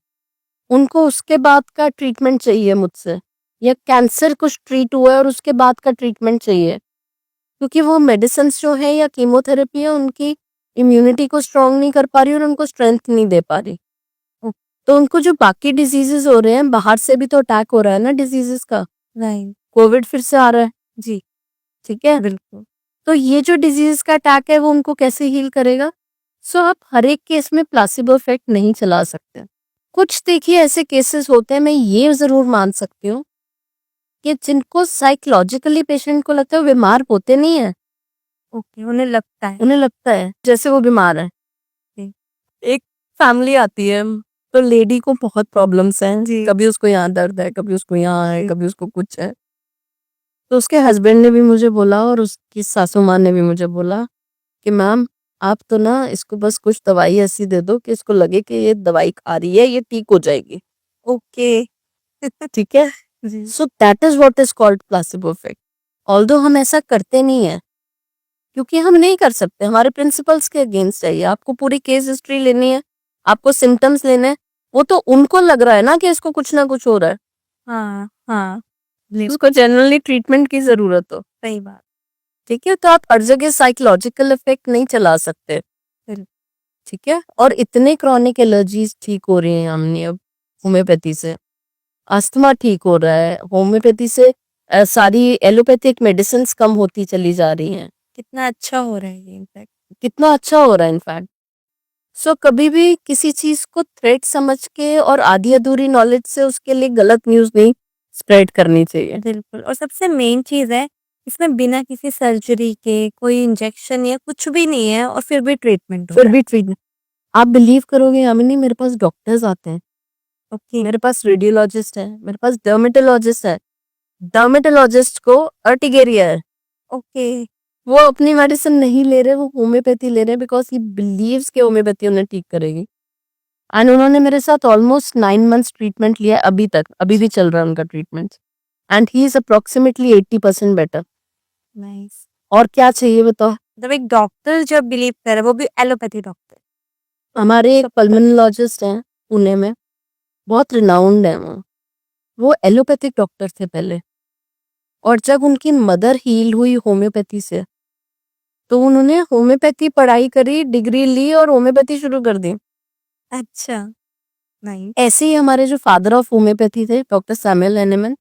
उनको उसके बाद का ट्रीटमेंट चाहिए मुझसे, या कैंसर कुछ ट्रीट हुआ है और उसके बाद का ट्रीटमेंट चाहिए, क्योंकि वो मेडिसिन जो है या कीमोथेरेपी है उनकी इम्यूनिटी को स्ट्रांग नहीं कर पा रही और उनको स्ट्रेंथ नहीं दे पा रही। तो उनको जो बाकी डिजीजेस हो रहे हैं, बाहर से भी तो अटैक हो रहा है ना डिजीजेस का, राइट कोविड फिर से आ रहा है, जी ठीक है? बिल्कुल तो ये जो डिजीज का अटैक है वो उनको कैसे हील करेगा? सो आप हर एक केस में प्लासिबो इफेक्ट नहीं चला सकते। कुछ देखिए ऐसे केसेस होते हैं, मैं ये जरूर मान सकती हूँ कि जिनको साइकोलॉजिकली पेशेंट को लगता है वो बीमार होते नहीं है, ओके उन्हें लगता है उन्हें लगता है जैसे वो बीमार है। जी। एक फैमिली आती है, तो लेडी को बहुत प्रॉब्लम्स हैं, जी। कभी उसको यहाँ दर्द है, कभी उसको यहाँ है, जी। कभी उसको कुछ है। तो उसके हस्बैंड ने भी मुझे बोला और उसकी सासू माँ ने भी मुझे बोला कि मैम आप तो ना इसको बस कुछ दवाई ऐसी दे दो कि इसको लगे कि ये दवाई खा रही है, ये ठीक हो जाएगी। ओके ठीक है? जी so that is what is called placebo effect. Although हम ऐसा करते नहीं है क्योंकि हम नहीं कर सकते, हमारे प्रिंसिपल्स के अगेंस्ट चाहिए। आपको पूरी केस हिस्ट्री लेनी है, आपको सिम्टम्स लेने हैं, वो तो उनको लग रहा है ना कि इसको कुछ ना कुछ हो रहा है, हाँ हाँ उसको जनरली ट्रीटमेंट की जरूरत हो। सही बात ठीक है? तो आप हर जगह साइकोलॉजिकल इफेक्ट नहीं चला सकते। ठीक है? और इतने क्रॉनिक एलर्जीज ठीक हो रही हैं हमने अब होम्योपैथी से, अस्थमा ठीक हो रहा है होम्योपैथी से, सारी एलोपैथिक मेडिसिन कम होती चली जा रही हैं। कितना अच्छा हो रहा है ये इनफैक्ट कितना अच्छा हो रहा है इनफैक्ट। सो कभी भी किसी चीज को थ्रेट समझ के और आधी अधूरी नॉलेज से उसके लिए गलत न्यूज नहीं स्प्रेड करनी चाहिए। बिल्कुल और सबसे मेन चीज है इसमें बिना किसी सर्जरी के कोई इंजेक्शन या कुछ भी नहीं है और फिर भी ट्रीटमेंट हो फिर रहा भी ट्रीटमेंट, आप बिलीव करोगे यामिनी, मेरे पास डॉक्टर्स आते हैं, है ओके मेरे पास रेडियोलॉजिस्ट है, मेरे पास डर्मेटोलॉजिस्ट है। डर्मेटोलॉजिस्ट को अर्टिकेरिया है, ओके वो अपनी मेडिसिन नहीं ले रहे, वो होम्योपैथी ले रहे हैं बिकॉज ही बिलीव्स कि होम्योपैथी उन्हें ठीक करेगी। एंड उन्होंने मेरे साथ ऑलमोस्ट 9 मंथ्स ट्रीटमेंट लिया है, अभी तक, अभी भी चल रहा है उनका treatment, and he is approximately 80% better. Nice और क्या चाहिए बताओ? मतलब एक डॉक्टर जब बिलीव करे वो भी एलोपैथी डॉक्टर हमारे एक पल्मोनोलॉजिस्ट हैं पुणे में, बहुत रिनाउंड है वो एलोपैथिक डॉक्टर थे पहले, और जब उनकी मदर हील हुई होम्योपैथी से तो उन्होंने होम्योपैथी पढ़ाई करी, डिग्री ली और होम्योपैथी शुरू कर दी। अच्छा नाइस ऐसे ही हमारे जो फादर ऑफ होम्योपैथी थे, doctor Samuel any man,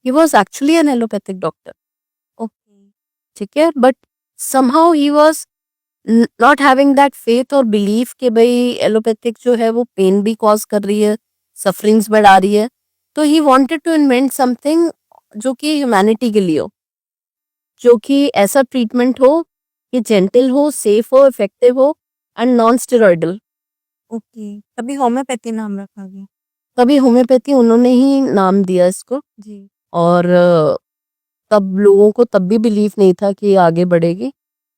he was actually an allopathic doctor. Okay ठीक है? But somehow he was not having that faith और बिलीफ कि भाई एलोपैथिक जो है वो पेन भी कॉज कर रही है, सफरिंग्स बढ़ा रही है, तो he wanted to invent something जो कि ह्यूमैनिटी के लिए हो, जो कि ऐसा ट्रीटमेंट हो कि जेंटल हो, सेफ हो, इफेक्टिव हो एंड नॉन स्टेरॉइडल। ओके, तभी होम्योपैथी नाम रखा गया। तभी होम्योपैथी उन्होंने ही नाम दिया इसको। जी। और तब लोगों को तब भी बिलीव नहीं था कि ये आगे बढ़ेगी,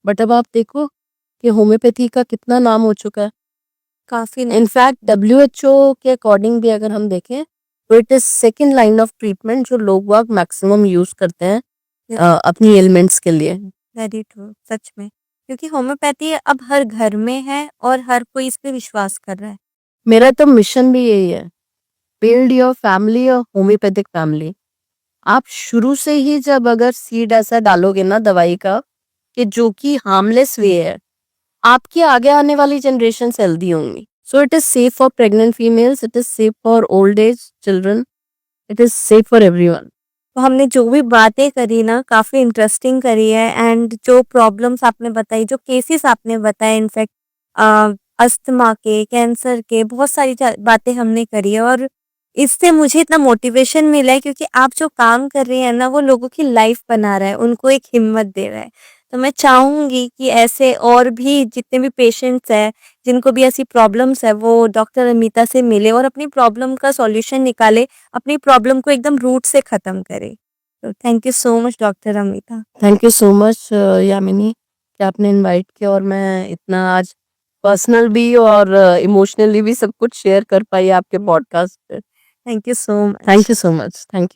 बट अब आप देखो कि होम्योपैथी का कितना नाम हो चुका है। काफी इनफैक्ट WHO के अकॉर्डिंग भी अगर हम देखें तो it is second line of treatment जो लोग वाग मैक्सिमम यूज करते हैं अपनी एलिमेंट्स के लिए। वेरी ट्रू, सच में, क्योंकि होम्योपैथी अब हर घर में है और हर कोई इस पे विश्वास कर रहा है। मेरा तो मिशन भी यही है, बिल्ड योर फैमिली और होम्योपैथिक फैमिली। आप शुरू से ही जब अगर सीड ऐसा डालोगे ना दवाई का कि जो कि हार्मलेस वे है, आपकी आगे आने वाली जनरेशन हेल्दी होंगी। So it is safe for pregnant females, it is safe for old age children, it is safe for everyone. तो हमने जो भी बातें करी ना काफ़ी इंटरेस्टिंग करी है, एंड जो प्रॉब्लम्स आपने बताई, जो केसेस आपने बताए, इनफैक्ट अस्थमा के, कैंसर के, बहुत सारी बातें हमने करी है, और इससे मुझे इतना मोटिवेशन मिला है क्योंकि आप जो काम कर रही हैं ना वो लोगों की लाइफ बना रहा है, उनको एक हिम्मत दे रहा है। तो मैं चाहूँगी कि ऐसे और भी जितने भी पेशेंट्स हैं जिनको भी ऐसी प्रॉब्लम्स है वो डॉक्टर अमिता से मिले और अपनी प्रॉब्लम का सॉल्यूशन निकाले, अपनी प्रॉब्लम को एकदम रूट से ख़त्म करे। तो thank you so much doctor Amita. Thank you so much Yamini कि आपने इनवाइट किया और मैं इतना आज पर्सनल भी और इमोशनली भी सब कुछ शेयर कर पाई आपके पॉडकास्ट पे। Thank you so much. Thank you so much. Thank you.